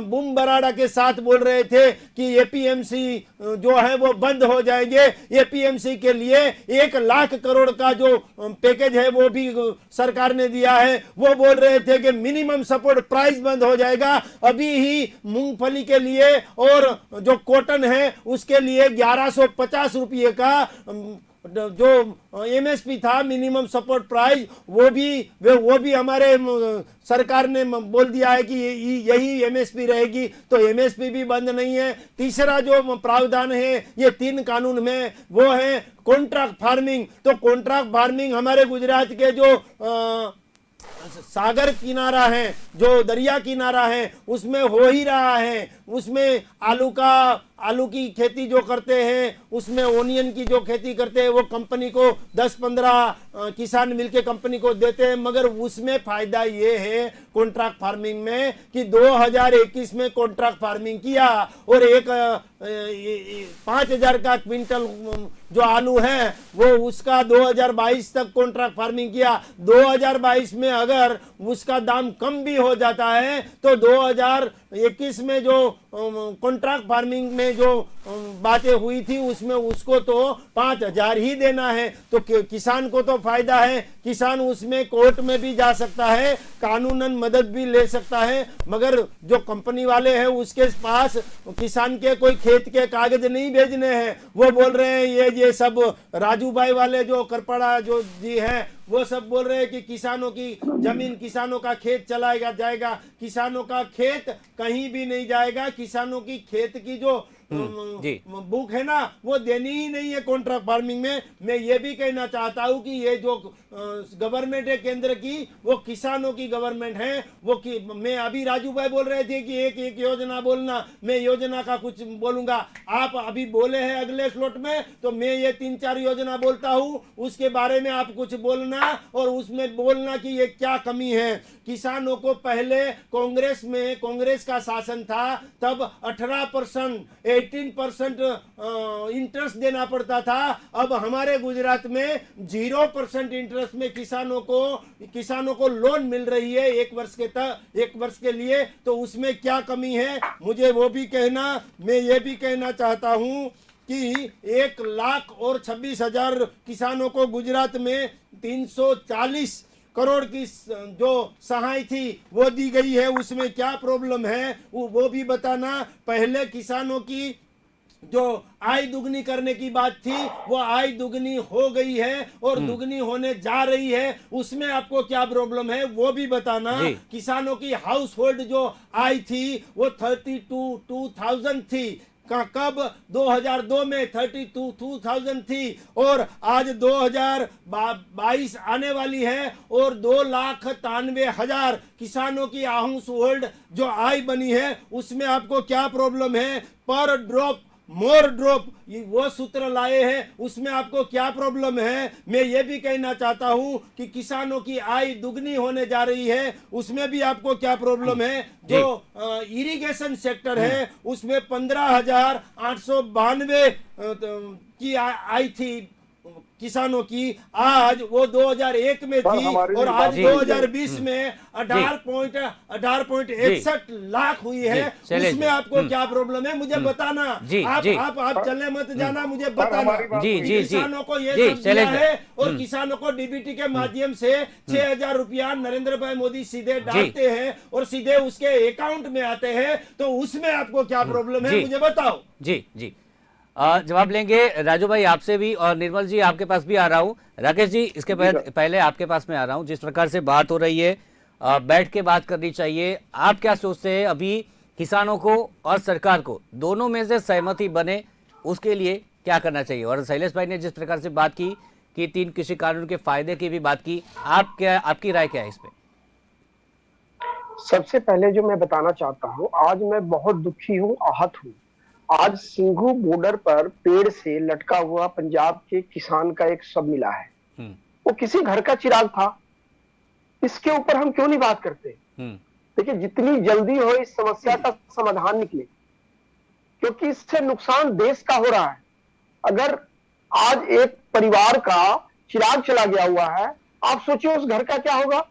बूम बराड़ा के साथ बोल रहे थे कि एपीएमसी जो है वो बंद हो जाएंगे। एपीएमसी के लिए 1 लाख करोड़ का जो पैकेज है वो भी सरकार ने दिया है। वो बोल रहे थे कि मिनिमम सपोर्ट प्राइस बंद हो जाएगा। अभी ही मूंगफली के लिए और जो कॉटन है उसके लिए 1150 रुपये का जो एमएसपी था, मिनिमम सपोर्ट प्राइस, वो भी हमारे सरकार ने बोल दिया है कि यही एमएसपी रहेगी। तो एमएसपी भी बंद नहीं है। तीसरा जो प्रावधान है ये 3 कानून में वो है कॉन्ट्रैक्ट फार्मिंग। तो कॉन्ट्रैक्ट फार्मिंग हमारे गुजरात के जो सागर किनारा है, जो दरिया किनारा है, उसमें हो ही रहा है। उसमें आलू की खेती जो करते हैं, उसमें ओनियन की जो खेती करते हैं, वो कंपनी को 10-15 किसान मिलके कंपनी को देते हैं। मगर उसमें फायदा ये है कॉन्ट्रैक्ट फार्मिंग में कि 2021 में कॉन्ट्रैक्ट फार्मिंग किया और 5,000 का क्विंटल जो आलू है वो उसका 2022 तक कॉन्ट्रैक्ट फार्मिंग किया। 2022 में अगर उसका दाम कम भी हो जाता है तो 2021 में जो कॉन्ट्रैक्ट फार्मिंग में जो बातें हुई थी उसमें उसको तो 5,000 ही देना है। तो किसान को तो फायदा है, किसान उसमें कोर्ट में भी जा सकता है, कानूनन मदद भी ले सकता है। मगर जो कंपनी वाले हैं उसके पास किसान के कोई खेत के कागज नहीं भेजने हैं। वो बोल रहे हैं ये सब राजू भाई वाले जो करपड़ा जो जी हैं वो सब बोल रहे हैं कि किसानों की जमीन, किसानों का खेत चलाएगा जाएगा। किसानों का खेत कहीं भी नहीं जाएगा। किसानों की खेत की जो बुक है ना वो देनी ही नहीं है कॉन्ट्रैक्ट फार्मिंग में। मैं ये भी कहना चाहता हूँ कि ये जो गवर्नमेंट है केंद्र की वो किसानों की गवर्नमेंट है। मैं अभी राजू भाई बोल रहे थे कि एक योजना बोलना, मैं योजना का कुछ बोलूंगा। आप अभी बोले हैं अगले स्लॉट में, तो मैं ये 3-4 योजना बोलता हूँ, उसके बारे में आप कुछ बोलना और उसमें बोलना कि ये क्या कमी है। किसानों को पहले कांग्रेस का शासन था तब 18% 18% इंटरेस्ट देना पड़ता था। अब हमारे गुजरात में 0% इंटरेस्ट में किसानों को लोन मिल रही है 1 वर्ष के लिए। तो उसमें क्या कमी है मुझे वो भी कहना। मैं ये भी कहना चाहता हूं कि 1,26,000 किसानों को गुजरात में 340 करोड़ की जो सहायता थी वो दी गई है। उसमें क्या प्रॉब्लम है वो भी बताना। पहले किसानों की जो आय दुगनी करने की बात थी वो आय दुगनी हो गई है और दुगनी होने जा रही है। उसमें आपको क्या प्रॉब्लम है वो भी बताना। किसानों की हाउस होल्ड जो आय थी वो 32,000 थी। कब 2002 में 32,000 थी और आज 2022 आने वाली है और 2,93,000 किसानों की हाउस होल्ड जो आय बनी है। उसमें आपको क्या प्रॉब्लम है? पर ड्रॉप मोर ड्रॉप वो सूत्र लाए हैं, उसमें आपको क्या प्रॉब्लम है? मैं ये भी कहना चाहता हूं कि किसानों की आय दुगनी होने जा रही है, उसमें भी आपको क्या प्रॉब्लम है? जो इरिगेशन सेक्टर है उसमें 15,892 की आय थी किसानों की, आज वो 2001 में थी और आज 2020 में 18.61 लाख हुई है। उसमें आपको क्या प्रॉब्लम है मुझे बताना। आप चलने मत जाना, मुझे बताना। किसानों को ये सब दिया है और किसानों को डीबीटी के माध्यम से 6,000 रुपया नरेंद्र भाई मोदी सीधे डालते हैं और सीधे उसके अकाउंट में आते हैं। तो उसमें आपको क्या प्रॉब्लम है मुझे बताओ। जी जवाब लेंगे राजू भाई आपसे भी, और निर्मल जी आपके पास भी आ रहा हूँ। राकेश जी इसके पहले आपके पास में आ रहा हूँ। जिस प्रकार से बात हो रही है, बैठ के बात करनी चाहिए। आप क्या सोचते हैं अभी किसानों को और सरकार को दोनों में से सहमति बने, उसके लिए क्या करना चाहिए? और शैलेश भाई ने जिस प्रकार से बात की कि 3 कृषि कानून के फायदे की भी बात की, आपकी राय क्या है इस पे? सबसे पहले जो मैं बताना चाहता हूँ, आज मैं बहुत दुखी हूँ, आहत हूँ। आज सिंघू बॉर्डर पर पेड़ से लटका हुआ पंजाब के किसान का एक शव मिला है। वो किसी घर का चिराग था। इसके ऊपर हम क्यों नहीं बात करते? देखिए, जितनी जल्दी हो इस समस्या का समाधान निकले, क्योंकि इससे नुकसान देश का हो रहा है। अगर आज एक परिवार का चिराग चला गया हुआ है, आप सोचिए उस घर का क्या होगा।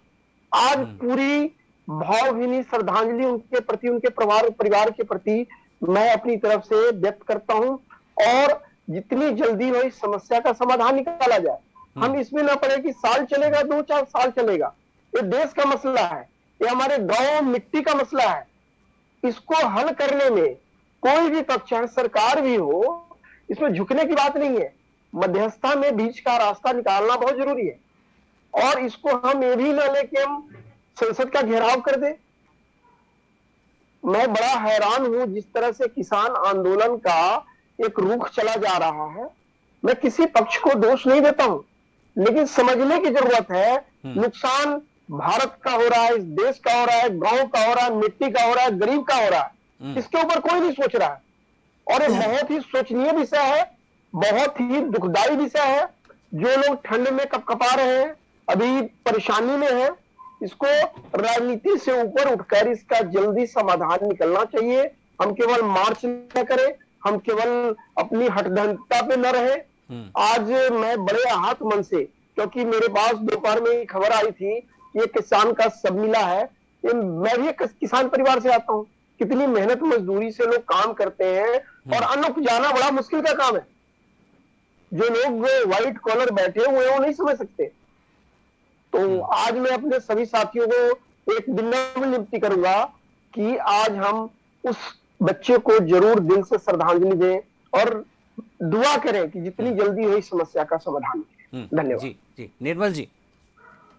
आज पूरी भावभीनी श्रद्धांजलि उनके प्रति, उनके परिवार के प्रति मैं अपनी तरफ से व्यक्त करता हूं, और जितनी जल्दी हो इस समस्या का समाधान निकाला जाए। हम इसमें ना पड़े कि साल चलेगा, 2-4 साल चलेगा। ये देश का मसला है, ये हमारे गांव मिट्टी का मसला है। इसको हल करने में कोई भी पक्ष है, सरकार भी हो, इसमें झुकने की बात नहीं है। मध्यस्थता में बीच का रास्ता निकालना बहुत जरूरी है, और इसको हम ये भी ना लेके हम संसद का घेराव कर दे। मैं बड़ा हैरान हूं जिस तरह से किसान आंदोलन का एक रुख चला जा रहा है। मैं किसी पक्ष को दोष नहीं देता हूं, लेकिन समझने की जरूरत है नुकसान भारत का हो रहा है, इस देश का हो रहा है, गांव का हो रहा है, मिट्टी का हो रहा है, गरीब का हो रहा है। इसके ऊपर कोई नहीं सोच रहा है, और ये बहुत ही सोचनीय विषय है, बहुत ही दुखदाई विषय है। जो लोग ठंड में कपकपा रहे हैं, अभी परेशानी में है, इसको राजनीति से ऊपर उठकर इसका जल्दी समाधान निकलना चाहिए। हम केवल मार्च न करें, हम केवल अपनी हठधर्मिता पे न रहे। आज मैं बड़े आहत मन से, क्योंकि मेरे पास दोपहर में खबर आई थी कि ये किसान का शव मिला है। ये मैं भी एक किसान परिवार से आता हूँ। कितनी मेहनत मजदूरी से लोग काम करते हैं, और अन्न उपजाना बड़ा मुश्किल का काम है। जो लोग व्हाइट कॉलर बैठे हुए हैं वो नहीं समझ सकते। तो आज मैं अपने सभी साथियों को एक विनम्र विनती करूंगा कि आज हम उस बच्चे को जरूर दिल से श्रद्धांजलि दें, और दुआ करें कि जितनी जल्दी हो इस समस्या का समाधान करें। धन्यवाद। जी जी निर्मल जी,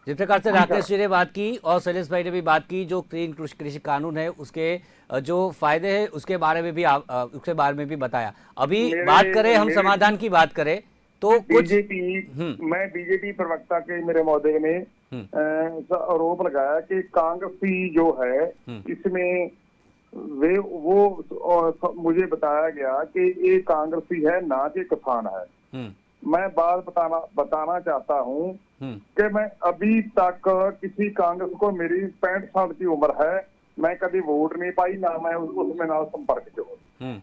जिस प्रकार से राकेश जी ने बात की और शैलेश भाई ने भी बात की, जो 3 कृषि कानून है उसके जो फायदे हैं उसके बारे में भी बताया। अभी बात करें, हम समाधान की बात करें तो कुछ मैं बीजेपी प्रवक्ता के मेरे महोदय ने आरोप लगाया कि कांग्रेसी जो है इसमें वो मुझे बताया गया कि ये कांग्रेसी है ना कि किसान है। मैं बात बताना चाहता हूँ कि मैं अभी तक किसी कांग्रेस को, मेरी 65 साल की उम्र है, मैं कभी वोट नहीं पाई, ना मैं उसमें ना संपर्क च हो।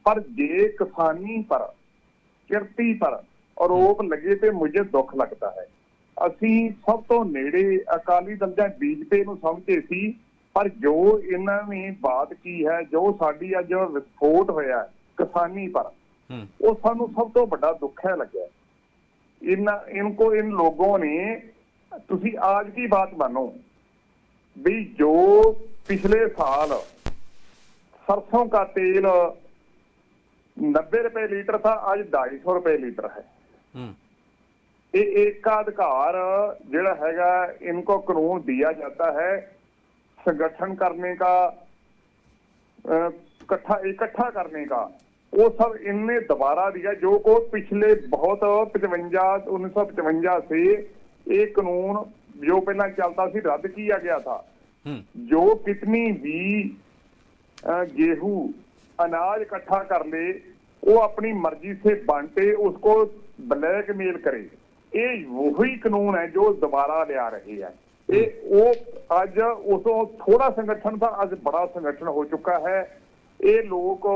पर जे किसानी पर, किरती पर आरोप लगे तो मुझे दुख लगता है। ਅਸੀਂ ਸਭ ਤੋਂ ਨੇੜੇ ਅਕਾਲੀ ਦਲ ਜਾਂ ਬੀਜੇਪੀ ਨੂੰ ਸਮਝੇ ਸੀ, ਪਰ ਜੋ ਇਹਨਾਂ ਨੇ ਬਾਤ ਕੀ ਹੈ, ਜੋ ਸਾਡੀ ਅੱਜ ਵਿਸਫੋਟ ਹੋਇਆ ਕਿਸਾਨੀ ਪਰ, ਉਹ ਸਾਨੂੰ ਸਭ ਤੋਂ ਵੱਡਾ ਦੁੱਖ ਹੈ ਲੱਗਿਆ। इन लोगों ने, तुसी आज की बात मानो भी, जो पिछले साल सरसों का तेल 90 रुपए लीटर था, आज 250 रुपए लीटर है। ये एक का अधिकार जिहड़ा हैगा, इनको कानून दिया जाता है संगठन करने का, इकट्ठा करने का, वो सब इनने दोबारा दिया, जो को पिछले बहुत 1955 से एक कानून जो पहला चलता सी रद्द किया गया था। जो कितनी भी गेहूं अनाज इकट्ठा कर ले, वो अपनी मर्जी से बांटे, उसको ब्लैकमेल करे, ये वही कानून है जो दोबारा लिया रहे हैं। ये वो आज उसो थोड़ा संगठन था, आज बड़ा संगठन हो चुका है। ये लोग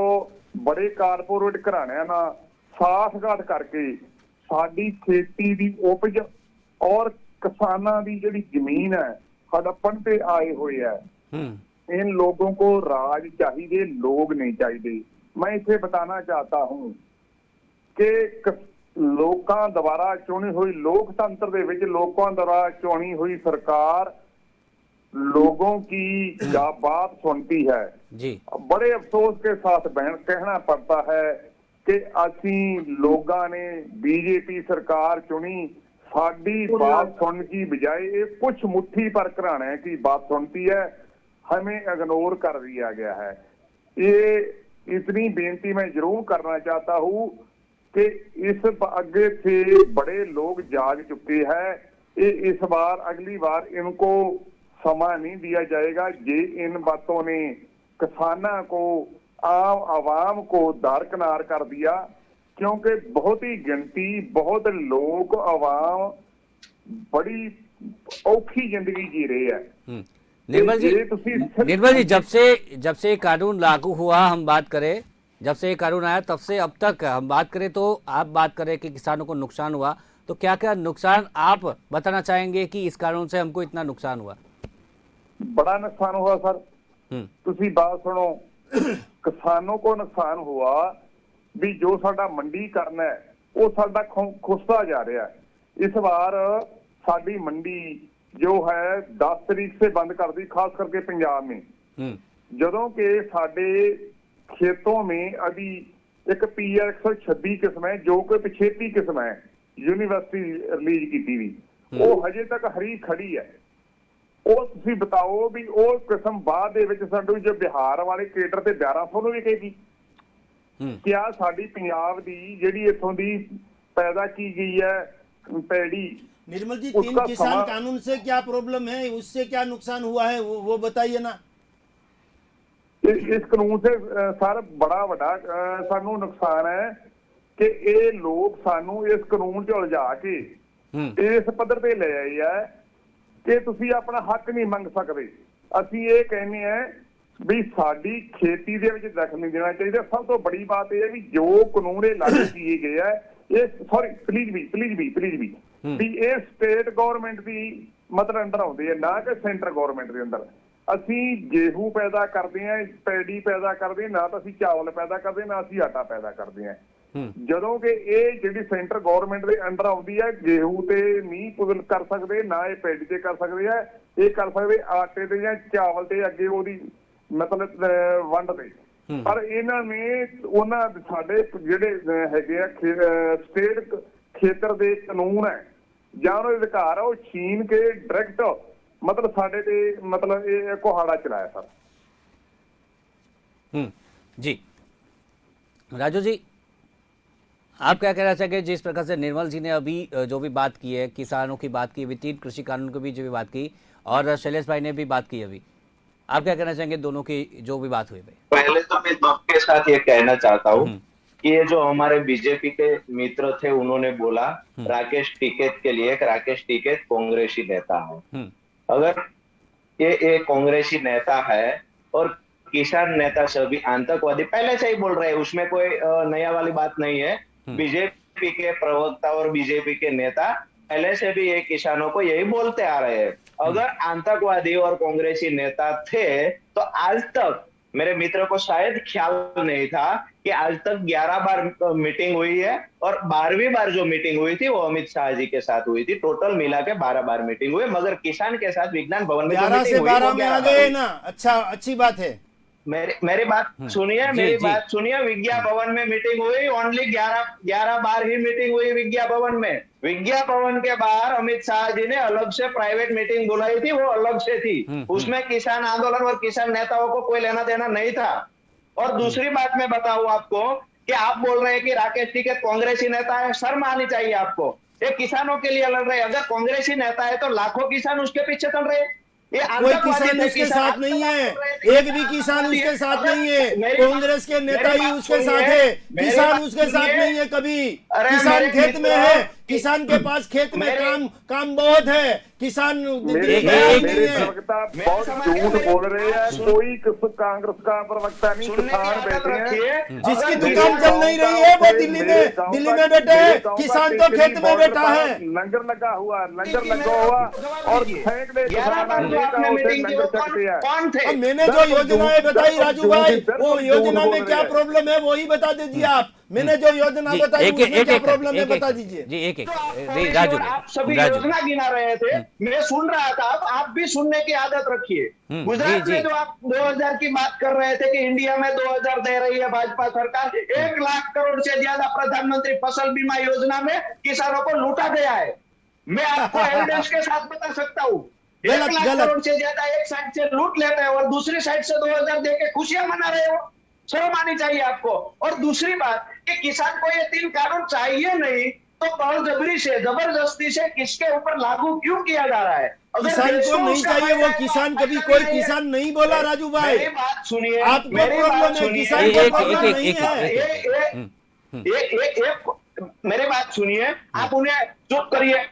बड़े कारपोरेट घराणिਆਂ ਨਾਲ ਸਾਠਗਾਠ ਕਰਕੇ ਸਾਡੀ ਖੇਤੀ ਦੀ ਉਪਜ ਔਰ किसाना ਦੀ ਜਿਹੜੀ ਜ਼ਮੀਨ ਹੈ ਹੜੱਪਣ ਤੇ ਆਏ ਹੋਏ ਹੈ। इन लोगों को राज चाहिए, लोग नहीं चाहिए। मैं इसे बताना चाहता हूं कि लोकां द्वारा चुनी हुई लोकतंत्र दे विच लोकां द्वारा चुनी हुई सरकार लोगों की बात सुनती है जी। बड़े अफसोस के साथ कहना पड़ता है ਕਿ ਅਸੀਂ ਲੋਕਾਂ ਨੇ बीजेपी सरकार चुनी, साडी बात सुनने की बजाय ये कुछ मुट्ठी पर घराने की बात सुनती है, हमें इग्नोर कर दिया गया है। ये इतनी बेनती मैं जरूर करना चाहता हूँ कि इस आगे से बड़े लोग जाग चुके हैं। ये इस बार अगली बार इनको समा नहीं दिया जाएगा। ये इन बातों ने किसानों को, आम आवाम को दरकिनार कर दिया, क्योंकि बहुत ही गिनती, बहुत लोग, आवाम बड़ी औखी जिंदगी जी रहे हैं। निर्मल जी, ये तुसी निर्मल जी, जब से कानून लागू हुआ, हम बात करें, जब से ये कानून आया तब से अब तक हम बात करें, तो आप बात करें कि किसानों को नुकसान हुआ, तो क्या क्या नुकसान आप बताना चाहेंगे कि इस कानून से हमको इतना नुकसान हुआ? बड़ा नुकसान हुआ सर। तुसी बात सुनो, किसानों को नुकसान हुआ भी जो साडा मंडीकरण है वो साडा खुसदा जा रहा है। इस बार साडी मंडी जो है 10 तारीख से बंद कर दी, खास करके पंजाब में। जदों के साडे खेतों में अभी एक PR 126 किस्म है जो कि पिछेती किस्म है, यूनिवर्सिटी रिलीज की थी, वो हजे तक हरी खड़ी है। ਉਹ ਤੁਸੀਂ बताओ भी ਉਹ किस्म बाद ਦੇ ਵਿੱਚ ਸਾਨੂੰ ਜੋ ਬਿਹਾਰ ਵਾਲੇ ਕੇਡਰ ਤੇ 1100 ਨੂੰ ਵਿਕੇਗੀ। क्या ਸਾਡੀ ਪੰਜਾਬ ਦੀ ਜਿਹੜੀ ਇਥੋਂ ਦੀ पैदा की गई है पैड़ी। निर्मल जी, 3 किसान कानून से क्या प्रॉब्लम है, उससे क्या नुकसान हुआ है, वो बताइए ना। इस कानून से सर बड़ा बड़ा सानू नुकसान है कि ये लोग सानू इस कानून च उलझा के इस पद्धर ते ले आए है कि तुसी अपना हक नहीं मंग सकते। असी ये कहने हैं भी साडी खेती दे विच दखल नहीं देना चाहिए। सब तो बड़ी बात यह है भी जो कानून लागू किए गए है, ये सॉरी प्लीज भी भी ये स्टेट गवर्नमेंट की मतलब अंडर आउंदे है, ना कि सेंटर गवर्नमेंट के अंदर। असी गेहूं पैदा करते हैं, पैडी पैदा करते हैं, ना तो असी चावल पैदा करते हैं, ना असी आटा पैदा करते हैं। ਜਦੋਂ ਕਿ ਇਹ ਜਿਹੜੀ ਸੈਂਟਰ ਗਵਰਨਮੈਂਟ ਦੇ ਅੰਡਰ ਆਉਂਦੀ ਹੈ, गेहूं ਤੇ ਨਹੀਂ ਪੁਦਲ ਕਰ ਸਕਦੇ, ਨਾ ਇਹ ਪੈਡੀ ਤੇ ਕਰ ਸਕਦੇ ਆ, ਇਹ ਕਰ ਸਕਦੇ ਆਟੇ ਤੇ ਜਾਂ ਚਾਵਲ ਤੇ ਅੱਗੇ ਉਹਦੀ ਮਤਲਬ ਵੰਡ ਤੇ। ਪਰ ਇਹਨਾਂ ਨੇ ਉਹਨਾਂ ਸਾਡੇ ਜਿਹੜੇ ਹੈਗੇ ਆ ਸਟੇਟ ਖੇਤਰ ਦੇ ਕਾਨੂੰਨ ਹੈ ਜਾਂ ਉਹਦੇ ਅਧਿਕਾਰ ਆ, ਉਹ ਛੀਨ ਕੇ ਡਾਇਰੈਕਟ मतलब साडे ते मतलब ये कोहाड़ा चलाया सर। जी राजू जी, आप क्या कहना चाहेंगे जिस प्रकार से निर्मल जी ने अभी जो भी बात की है, किसानों की बात की, अभी 3 कृषि कानून की भी जो भी बात की, और शैलेश भाई ने भी बात की अभी, आप क्या कहना चाहेंगे दोनों की जो भी बात हुई? भाई पहले तो मैं आपके साथ ये कहना चाहता हूँ कि ये जो हमारे बीजेपी के मित्र थे उन्होंने बोला राकेश टिकैत के लिए, राकेश टिकैत कांग्रेसी नेता है। अगर ये कांग्रेसी नेता है और किसान नेता सभी आतंकवादी पहले से ही बोल रहे हैं, उसमें कोई नया वाली बात नहीं है। बीजेपी के प्रवक्ता और बीजेपी के नेता पहले से भी ये किसानों को यही बोलते आ रहे हैं। अगर आतंकवादी और कांग्रेसी नेता थे तो आज तक मेरे मित्र को शायद ख्याल नहीं था कि आज तक 11 बार मीटिंग हुई है और 12वीं बार जो मीटिंग हुई थी वो अमित शाह जी के साथ हुई थी। टोटल मिला के 12 बार मीटिंग हुई, मगर किसान के साथ विज्ञान भवन में 11 से 12 में आ गए ना। अच्छा, अच्छी बात है। मेरी बात सुनिए, मेरी बात सुनिए। विज्ञा भवन में मीटिंग हुई, ओनली 11 बार ही मीटिंग हुई विज्ञा भवन में। विज्ञा भवन के बाहर अमित शाह जी ने अलग से प्राइवेट मीटिंग बुलाई थी, वो अलग से थी। उसमें किसान आंदोलन और किसान नेताओं को कोई लेना देना नहीं था। और दूसरी बात मैं बताऊं आपको कि आप बोल रहे हैं कि राकेश टिकैत कांग्रेसी नेता है, शर्म आनी चाहिए आपको। ये किसानों के लिए लड़ रहे हैं। अगर कांग्रेसी नेता है तो लाखों किसान उसके पीछे चल रहे हैं। कोई किसान उसके साथ नहीं है, एक भी किसान उसके साथ नहीं है। कांग्रेस के नेता ही उसके साथ है, किसान उसके साथ नहीं है कभी। किसान खेत में है, किसान के पास खेत में काम बहुत है, किसान प्रवक्ता बहुत झूठ बोल रहे हैं। कोई कांग्रेस का प्रवक्ता नहीं, किसान बैठे हैं। जिसकी दुकान चल नहीं रही है वो दिल्ली में बैठे हैं, किसान तो खेत में बैठा है। लंगर लगा हुआ और सैकड़े किसान मैंने जो योजनाएं बताई राजू भाई, वो योजना में क्या प्रॉब्लम है वही बता दीजिए आप। मैंने जो योजना बताई उसमें क्या प्रॉब्लम है बता दीजिए। जी एक एक जो आप कर नहीं, रहे थे राजू और आप सभी राजू योजना गिना रहे थे, मैं सुन रहा था। अब आप भी सुनने की आदत रखिए। गुजरात जी, में जी। जो आप 2000 की बात कर रहे थे कि इंडिया में 2000 दे रही है भाजपा सरकार, 1 लाख करोड़ से ज्यादा प्रधानमंत्री फसल बीमा योजना में किसानों को लूटा गया है। मैं आपको एविडेंस के साथ बता सकता हूँ। 1 गलत लाख गलत। करोड़ से ज्यादा एक साइड से लूट लेते हैं और दूसरी साइड से 2000 दे के खुशियां मना रहे हो। शर्म आनी चाहिए आपको। और दूसरी बात कि किसान को ये 3 कानून चाहिए नहीं तो बलजबरी से, जबरदस्ती से किसके ऊपर लागू क्यों किया जा रहा है? अगर किसान देश को नहीं उसका चाहिए, फायदा वो है तो किसान आपका कभी फायदा कोई नहीं है। किसान नहीं बोला राजू भाई। मेरी बात सुनिए, आपको मेरी प्रॉब्लम बात है, सुनिए। किसान को एक- प्रॉब्लम एक- नहीं एक- है। मेरी बात सुनिए, आप उन्हें चुप करिए।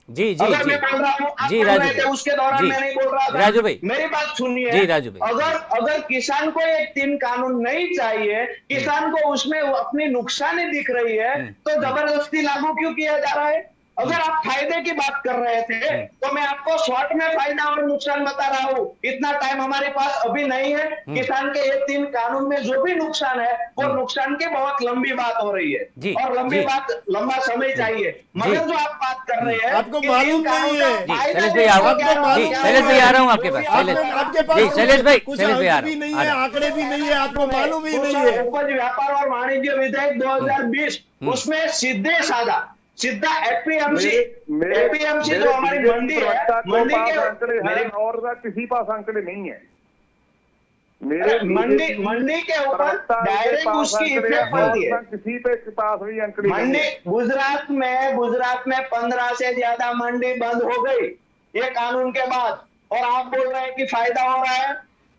जी जी अगर जी मैं बोल रहा हूँ, आप जी बोल राजू रहे थे, भाई, उसके दौरान जी मैं नहीं बोल रहा था। राजू भाई, मेरी बात सुनिए। जी राजू भाई, अगर अगर किसान को ये 3 कानून नहीं चाहिए, किसान को उसमें अपनी नुकसानी दिख रही है, तो जबरदस्ती लागू क्यों किया जा रहा है? अगर आप फायदे की बात कर रहे थे तो मैं आपको शॉर्ट में फायदा और नुकसान बता रहा हूँ। इतना टाइम हमारे पास अभी नहीं है। किसान के ये 3 कानून में जो भी नुकसान है वो नुकसान की बहुत लंबी बात हो रही है जी, और लंबी जी। बात, लंबा समय चाहिए। मगर जो आप बात कर रहे हैं आपको कि मालूम 3 कानून नहीं का है। जी, फायदा शैलेश भाई देखो आ रहा हूं। क्या आपको हो, जी, मालूम क्या शैलेश हो भाई रहा आ है। रहा हूं आपके जो पास, भी आप शैलेश। कर रहे हैं, आपके पास जी, शैलेश भाई, कुछ शैलेश भाई आ अंक रहा भी हूं, नहीं आ है, रहा हूं। आंकड़े भी नहीं है, आपको मालूम ही नहीं है। उपज व्यापार और वाणिज्य विधेयक 2020 उसमें सीधा एपीएमसी एपीएमसी जो हमारी बीजेपी मंडी है, प्रवक्ता के मंडी पास के आंकड़े मेरे हैं और ना किसी पास आंकड़े नहीं है। मेरे मंडी के ऊपर प्रवक्ता के डायरेक्ट पास उसकी आंकड़े इफेक्ट हैं और पड़ती है। ना किसी पे पास भी आंकड़े नहीं मंडी है। गुजरात में 15 से ज्यादा मंडी बंद हो गई ये कानून के बाद, और आप बोल रहे हैं कि फायदा हो रहा है।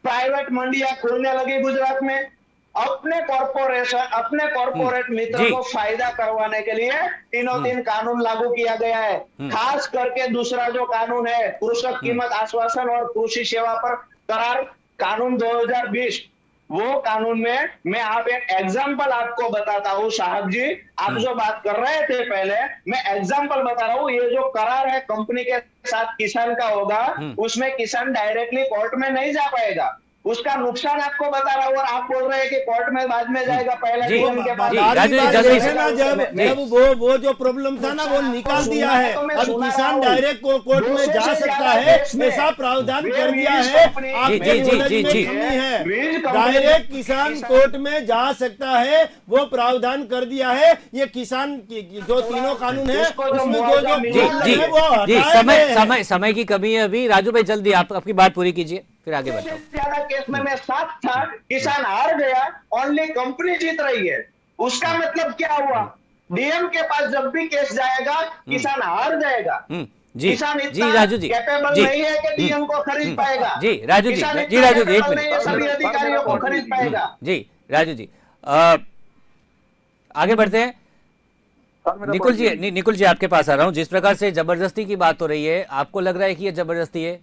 प्राइवेट मंडियां खुलने लगी गुजरात में। अपने कॉर्पोरेट मित्र जी। को फायदा करवाने के लिए तीनों 3 कानून लागू किया गया है। खास करके दूसरा जो कानून है, कृषक कीमत आश्वासन और कृषि सेवा पर करार कानून 2020, वो कानून में मैं आप एक एग्जाम्पल आपको बताता हूँ साहब जी। आप जो बात कर रहे थे पहले, मैं एग्जाम्पल बता रहा हूँ। ये जो करार है कंपनी के साथ किसान का होगा, उसमें किसान डायरेक्टली कोर्ट में नहीं जा पाएगा। उसका नुकसान आपको बता रहा हूँ और आप बोल रहे हैं कि कोर्ट में बाद में जाएगा, पहले जी, डीएम के पास जी, बात राजू जी, बात जल्दी ये से। है ना, जब जी। जब वो जो प्रॉब्लम था ना वो निकाल दिया है। तो मैं अब सुना किसान रहा हूँ। डायरेक्ट कोर्ट में 200 जा से सकता ज्यादा है, देश में ऐसा प्रावधान वे कर दिया वीज है। कंपनी- जी, आपके जी, नॉलेज जी, में जी। कमी वीज है। कंपनी- डायरेक्ट किसान कोर्ट में जा सकता है, वो प्रावधान कर दिया है। ये किसान जो तीनों कानून है उसको जो उसमें जो मुआवजा जो जी मिला प्रॉब्लम जी है वो जी, हटाए समय गए हैं। समय समय की कमी है अभी। राजू भाई जल्दी आप आपकी बात पूरी कीजिए, फिर आगे बढ़ता हूँ। ज्यादा केस में मैं साथ था, किसान हार गया, ओनली कंपनी जीत रही है। उसका मतलब क्या हुआ? डीएम के पास जब भी केस जाएगा किसान हार जाएगा। जी किसान जी इतना राजू जी, कैपेबल जी नहीं है कि डीएम को खरीद पाएगा। जी राजू जी, किसान जी इतना राजू जी, एक कैपेबल नहीं है मिनट। सभी अधिकारियों को खरीद पाएगा। जी राजू जी, आगे बढ़ते हैं। सर, मेरा निकुल जी, point ये- निकुल जी आपके पास आ रहा हूं। जिस प्रकार से जबरदस्ती की बात हो रही है, आपको लग रहा है कि ये जबरदस्ती है?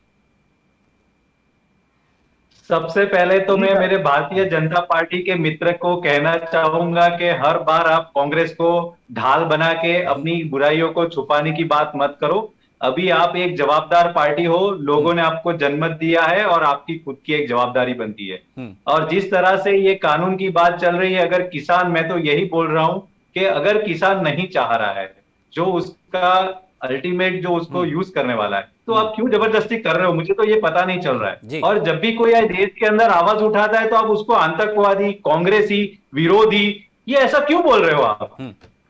सबसे पहले तो मैं मेरे भारतीय जनता पार्टी के मित्र को कहना चाहूंगा कि हर बार आप कांग्रेस को ढाल बना के अपनी बुराइयों को छुपाने की बात मत करो। अभी आप एक जवाबदार पार्टी हो, लोगों ने आपको जन्मत दिया है और आपकी खुद की एक जवाबदारी बनती है। और जिस तरह से ये कानून की बात चल रही है, अगर किसान, मैं तो यही बोल रहा हूं कि अगर किसान नहीं चाह रहा है, जो उसका अल्टीमेट जो उसको यूज करने वाला है, तो आप क्यों जबरदस्ती कर रहे हो? मुझे तो ये पता नहीं चल रहा जी। है। और जब भी कोई देश के अंदर आवाज उठाता है तो आप उसको आतंकवादी, कांग्रेसी, विरोधी, ये ऐसा क्यों बोल रहे हो आप?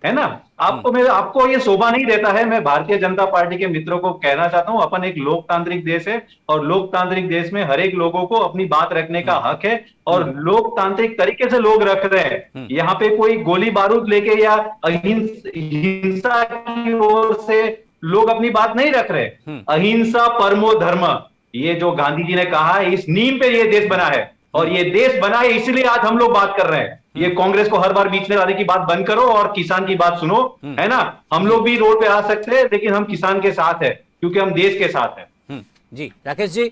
है ना? आपको ये शोभा नहीं देता है। मैं भारतीय जनता पार्टी के मित्रों को कहना चाहता हूं, अपन एक लोकतांत्रिक देश है और लोकतांत्रिक देश में हर एक लोगों को अपनी बात रखने का हक है और लोकतांत्रिक तरीके से लोग रख रहे हैं। यहाँ पे कोई गोली बारूद लेके या हिंसा की ओर से लोग अपनी बात नहीं रख रहे। अहिंसा परमो धर्म, ये जो गांधी जी ने कहा है, इस नींव पे ये देश बना है और ये देश बना है इसलिए आज हम लोग बात कर रहे हैं। ये कांग्रेस को हर बार बीच में लाने की बात बंद करो और किसान की बात सुनो, है ना? हम लोग भी रोड पे आ सकते हैं लेकिन हम किसान के साथ है क्योंकि हम देश के साथ हैं। जी राकेश जी,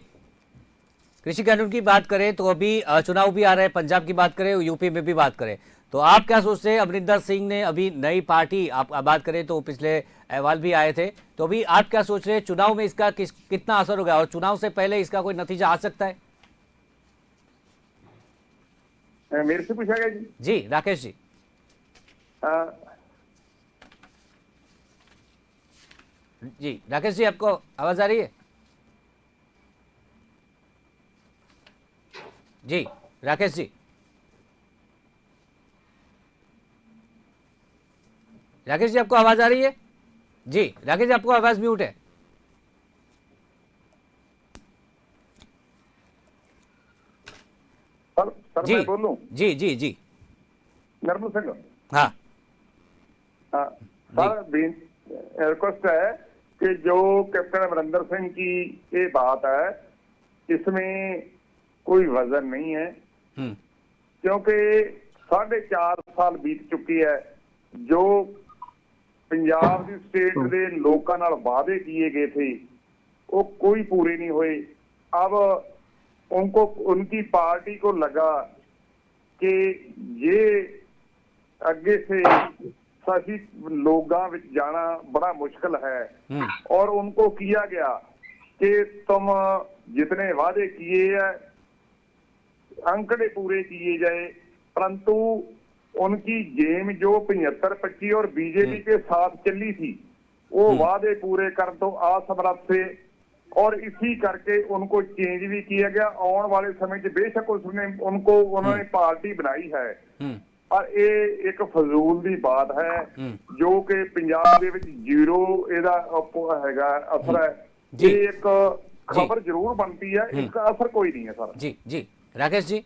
कृषि कानून की बात करें तो अभी चुनाव भी आ रहे हैं, पंजाब की बात करें, यूपी में भी बात करें, तो आप क्या सोचते हैं? अमरिंदर सिंह ने अभी नई पार्टी, आप बात करें तो पिछले अहवाल भी आए थे, तो अभी आप क्या सोच रहे हैं चुनाव में इसका कितना असर होगा और चुनाव से पहले इसका कोई नतीजा आ सकता है? मेरे से पूछा गया जी। जी राकेश जी। जी राकेश जी, आपको आवाज आ रही है? जी राकेश जी, राकेश जी आपको आवाज आ रही है? जी राकेश जी, आपको आवाज म्यूट है। सर जी मैं बोलूं? जी जी जी। नर्मल सिंह। हाँ हाँ, जी सर रिक्वेस्ट है कि जो कैप्टन अमरिंदर सिंह की ये बात है, इसमें कोई वजन नहीं है, हम्म क्योंकि 4.5 साल बीत चुकी है। जो पंजाब की स्टेट के लोगों नाल वादे किए गए थे वो कोई पूरे नहीं हुए। अब उनको उनकी पार्टी को लगा कि ये आगे से सही लोगों में जाना बड़ा मुश्किल है, और उनको किया गया कि तुम जितने वादे किए हैं आंकड़े पूरे किए जाए, परंतु उनकी गेम जो 75-25 और बीजेपी के साथ चली थी वो वादे पूरे कर दो असमर्थ थे, और इसी करके उनको चेंज भी किया गया। आने वाले समय में बेशक उन्होंने पार्टी बनाई है, पर ये एक फजूल दी बात है जो कि पंजाब दे विच जीरो ਇਹਦਾ हैगा असर है। जी। ये एक खबर जरूर बनती है, इसका असर कोई नहीं है सर। जी जी राकेश जी,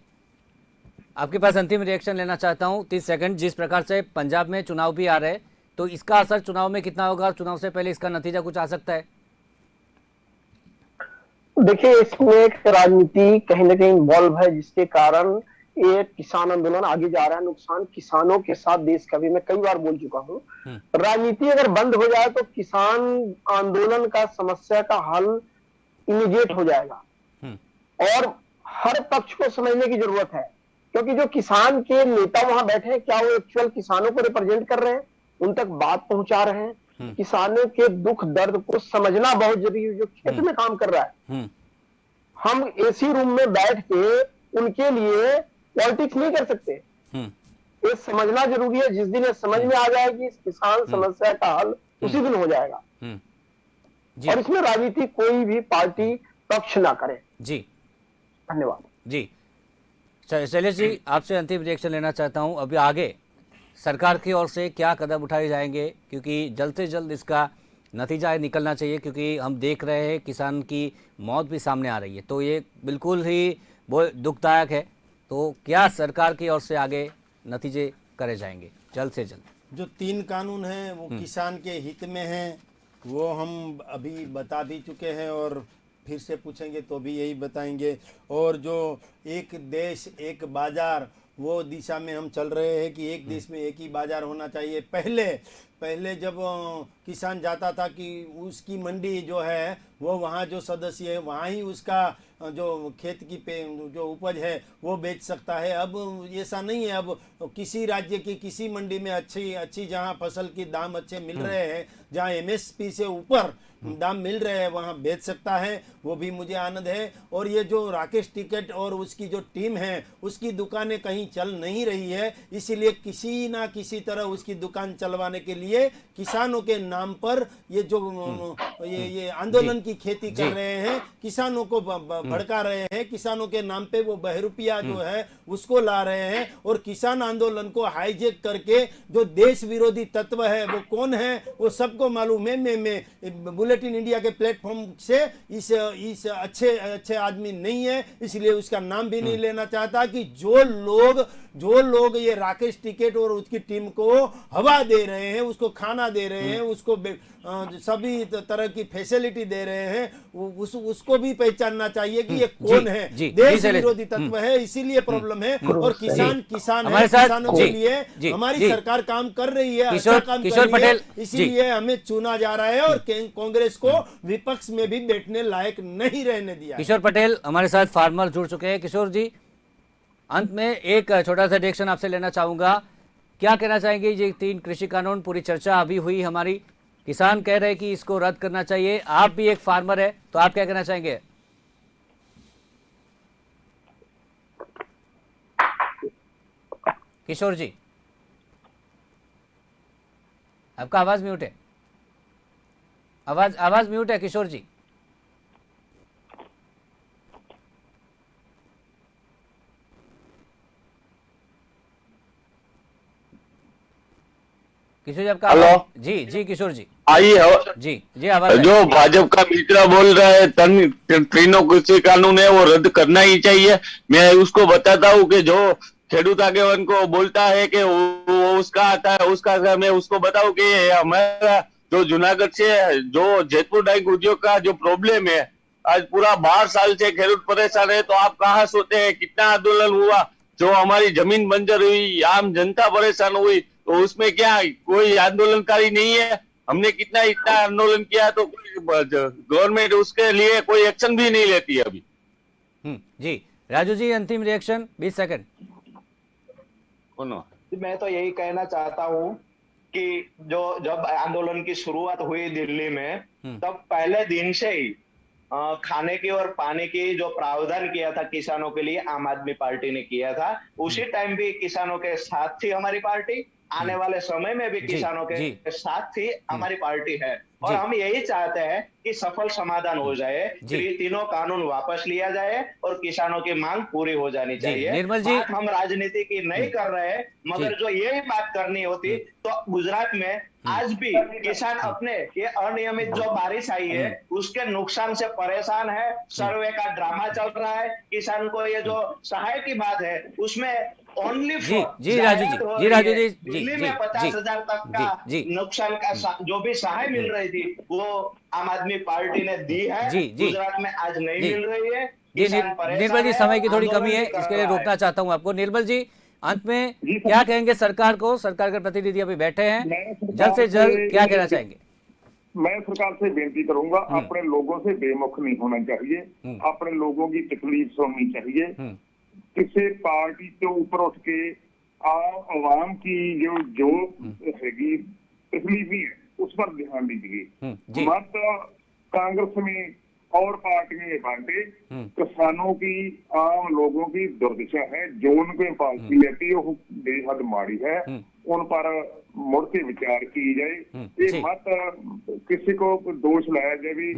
आपके पास अंतिम रिएक्शन लेना चाहता हूं 30 सेकंड। जिस प्रकार से पंजाब में चुनाव भी आ रहे हैं, तो इसका असर चुनाव में कितना होगा? चुनाव से पहले इसका नतीजा कुछ आ सकता है? देखिए, इसमें एक राजनीति कहीं ना कहीं इन्वॉल्व है, जिसके कारण ये किसान आंदोलन आगे जा रहा है। नुकसान किसानों के साथ देश का भी मैं कई बार बोल चुका हूं। राजनीति अगर बंद हो जाए तो किसान आंदोलन का समस्या का हल इमीडिएट हो जाएगा, और हर पक्ष को समझने की जरूरत है, क्योंकि जो किसान के नेता वहां बैठे हैं, क्या वो एक्चुअल किसानों को रिप्रेजेंट कर रहे हैं, उन तक बात पहुंचा रहे हैं? किसानों के दुख दर्द को समझना बहुत जरूरी है। जो खेत में काम कर रहा है, हम एसी रूम में बैठ के उनके लिए पॉलिटिक्स नहीं कर सकते। ये समझना जरूरी है। जिस दिन ये समझ में आ जाएगी इस किसान समस्या का हल, उसी दिन हो जाएगा। और इसमें राजनीति कोई भी पार्टी पक्ष ना करे। जी धन्यवाद। जी शैलेश जी, आपसे अंतिम रिएक्शन लेना चाहता हूं। अभी आगे सरकार की ओर से क्या कदम उठाए जाएंगे, क्योंकि जल्द से जल्द इसका नतीजा निकलना चाहिए, क्योंकि हम देख रहे हैं किसान की मौत भी सामने आ रही है, तो ये बिल्कुल ही बहुत दुखदायक है। तो क्या सरकार की ओर से आगे नतीजे करे जाएंगे जल्द से जल्द? जो 3 कानून हैं वो किसान के हित में हैं, वो हम अभी बता भी चुके हैं, और फिर से पूछेंगे तो भी यही बताएंगे। और जो एक देश एक बाजार, वो दिशा में हम चल रहे हैं कि एक देश में एक ही बाजार होना चाहिए। पहले जब किसान जाता था कि उसकी मंडी जो है वो वहाँ जो सदस्य है वहाँ ही उसका जो खेत की जो उपज है वो बेच सकता है। अब ऐसा नहीं है। अब किसी राज्य की किसी मंडी में अच्छी जहाँ फसल की दाम अच्छे मिल रहे हैं, जहाँ एमएसपी से ऊपर दाम मिल रहे हैं, वहाँ बेच सकता है। वो भी मुझे आनंद है। और ये जो राकेश टिकैत और उसकी जो टीम है, उसकी दुकानें कहीं चल नहीं रही है, इसीलिए किसी ना किसी तरह उसकी दुकान चलवाने के लिए किसानों के नाम पर ये जो ये आंदोलन की खेती कर रहे हैं, किसानों को भड़का रहे हैं, किसानों के नाम पे वो बहरूपिया जो है उसको ला रहे हैं, और किसान आंदोलन को हाईजेक करके जो देश विरोधी तत्व है वो कौन है वो सबको मालूम है। मैं बुलेटिन इंडिया के प्लेटफॉर्म से इस अच्छे आदमी नहीं है, इसलिए उसका नाम भी नहीं लेना चाहता कि जो लोग ये राकेश टिकैत और उसकी टीम को हवा दे रहे हैं, उसको खाना दे रहे हैं, उसको सभी तरह की फैसिलिटी दे रहे हैं, उसको भी पहचानना चाहिए कि ये कौन है। देश विरोधी तत्व है, इसीलिए प्रॉब्लम है। और किसान है, किसानों के लिए हमारी सरकार काम कर रही है, अच्छा काम कर रही है, इसीलिए हमें चुना जा रहा है, और कांग्रेस को विपक्ष में भी बैठने लायक नहीं रहने दिया। किशोर पटेल हमारे साथ फार्मर जुड़ चुके हैं। किशोर जी, अंत में एक छोटा सा रिएक्शन आपसे लेना चाहूंगा। क्या कहना चाहेंगे? ये 3 कृषि कानून, पूरी चर्चा अभी हुई हमारी, किसान कह रहे हैं कि इसको रद्द करना चाहिए, आप भी एक फार्मर है, तो आप क्या कहना चाहेंगे? किशोर जी, आपका आवाज म्यूट है। आवाज आवाज म्यूट है किशोर जी। किशोर जी आपका हेलो। जी जी किशोर जी आइए, जी जी आवाज जो भाजपा का मित्र बोल रहा है तीनों कृषि कानून है वो रद्द करना ही चाहिए। मैं उसको बताता हूँ कि जो खेडूत आगेवान को बोलता है कि वो उसका आता है, उसका मैं उसको बताऊं कि हमारा जो जूनागढ़ से जो जयपुर डाइंग उद्योग का जो प्रॉब्लम है, आज पूरा 12 साल से खेडूत परेशान है। तो आप कहाँ सोते हैं कितना आंदोलन हुआ, जो हमारी जमीन बंजर हुई, आम जनता परेशान हुई, तो उसमें क्या कोई आंदोलनकारी नहीं है? हमने कितना इतना आंदोलन किया तो गवर्नमेंट उसके लिए कोई एक्शन भी नहीं लेती है अभी। जी राजू जी अंतिम रिएक्शन 20 सेकंड। मैं तो यही कहना चाहता हूँ कि जो जब आंदोलन की शुरुआत हुई दिल्ली में, तब पहले दिन से ही खाने की और पानी की जो प्रावधान किया था किसानों के लिए आम आदमी पार्टी ने किया था। उसी टाइम भी किसानों के साथ थी हमारी पार्टी, आने वाले समय में भी किसानों के साथ थी हमारी पार्टी है। और हम यही चाहते हैं कि सफल समाधान हो जाए, तीनों कानून वापस लिया जाए और किसानों की मांग पूरी हो जानी चाहिए। निर्मल जी, बात हम राजनीति की नहीं कर रहे हैं, मगर जो यही बात करनी होती तो गुजरात में आज भी किसान अपने ये अनियमित जो बारिश आई है उसके नुकसान से परेशान है। सर्वे का ड्रामा चल रहा है, किसान को ये जो सहाय की बात है उसमें ओनली जी राजू जी दिल्ली में 50,000 तक का नुकसान का जो भी सहाय मिल रही थी वो आम आदमी पार्टी ने दी है। गुजरात में आज नहीं मिल रही है। निर्मल जी समय की थोड़ी कमी है, इसके लिए रोकना चाहता हूं आपको। निर्मल जी अंत में क्या कहेंगे सरकार को? सरकार के प्रतिनिधि अभी बैठे हैं, जल्द से जल्द क्या कहना चाहेंगे? मैं सरकार से बेनती करूंगा, अपने लोगों से बेमुख नहीं होना चाहिए, अपने लोगों की तकलीफ सुननी चाहिए। किसी पार्टी के ऊपर उठ के आवाम की जो हैगी तकलीफ ही है उस पर ध्यान दीजिए। मत कांग्रेस में और पार्टियां ये बांटे, किसानों की आम लोगों की दुर्दशा है, जो उनके पार्टी लेती है वो बेहद माड़ी है, उन पर मुड़ के विचार की जाए। ये मत किसी को दोष लाया जाए भी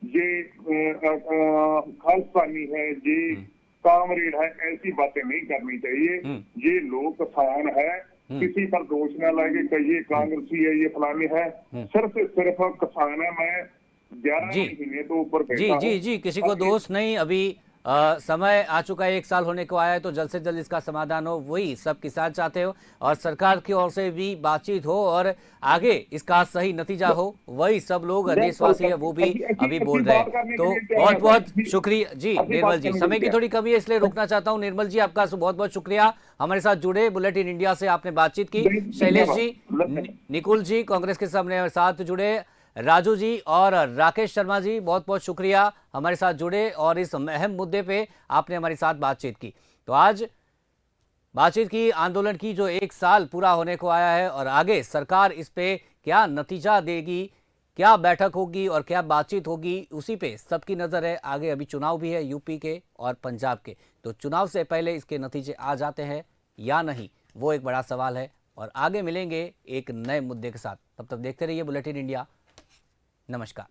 ये खालिस्तानी है, ये कामरेड है, ऐसी बातें नहीं करनी चाहिए। ये लोग किसान है, किसी पर दोष न लगे कि ये कांग्रेसी है, ये फलानी है, सिर्फ किसान है। मैं 11 महीने तो ऊपर जी किसी को दोष नहीं। अभी समय आ चुका है, 1 साल होने को आया है, तो जल्द से जल्द इसका समाधान हो, वही सब किसान चाहते हो, और सरकार की ओर से भी बातचीत हो और आगे इसका सही नतीजा हो, वही सब लोग देशवासी है वो भी अभी बोल रहे हैं। तो बहुत बहुत शुक्रिया जी निर्मल जी, समय की थोड़ी कमी है इसलिए रोकना चाहता हूँ। निर्मल जी आपका बहुत बहुत शुक्रिया, हमारे साथ जुड़े, बुलेटिन इंडिया से आपने बातचीत की। शैलेश जी, निकुल जी कांग्रेस के साथ जुड़े, राजू जी और राकेश शर्मा जी बहुत बहुत शुक्रिया हमारे साथ जुड़े और इस अहम मुद्दे पे आपने हमारे साथ बातचीत की। तो आज बातचीत की आंदोलन की जो 1 साल पूरा होने को आया है और आगे सरकार इस पे क्या नतीजा देगी, क्या बैठक होगी और क्या बातचीत होगी, उसी पे सबकी नज़र है। आगे अभी चुनाव भी है यूपी के और पंजाब के, तो चुनाव से पहले इसके नतीजे आ जाते हैं या नहीं, वो एक बड़ा सवाल है। और आगे मिलेंगे एक नए मुद्दे के साथ, तब तक देखते रहिए बुलेटिन इंडिया। नमस्कार।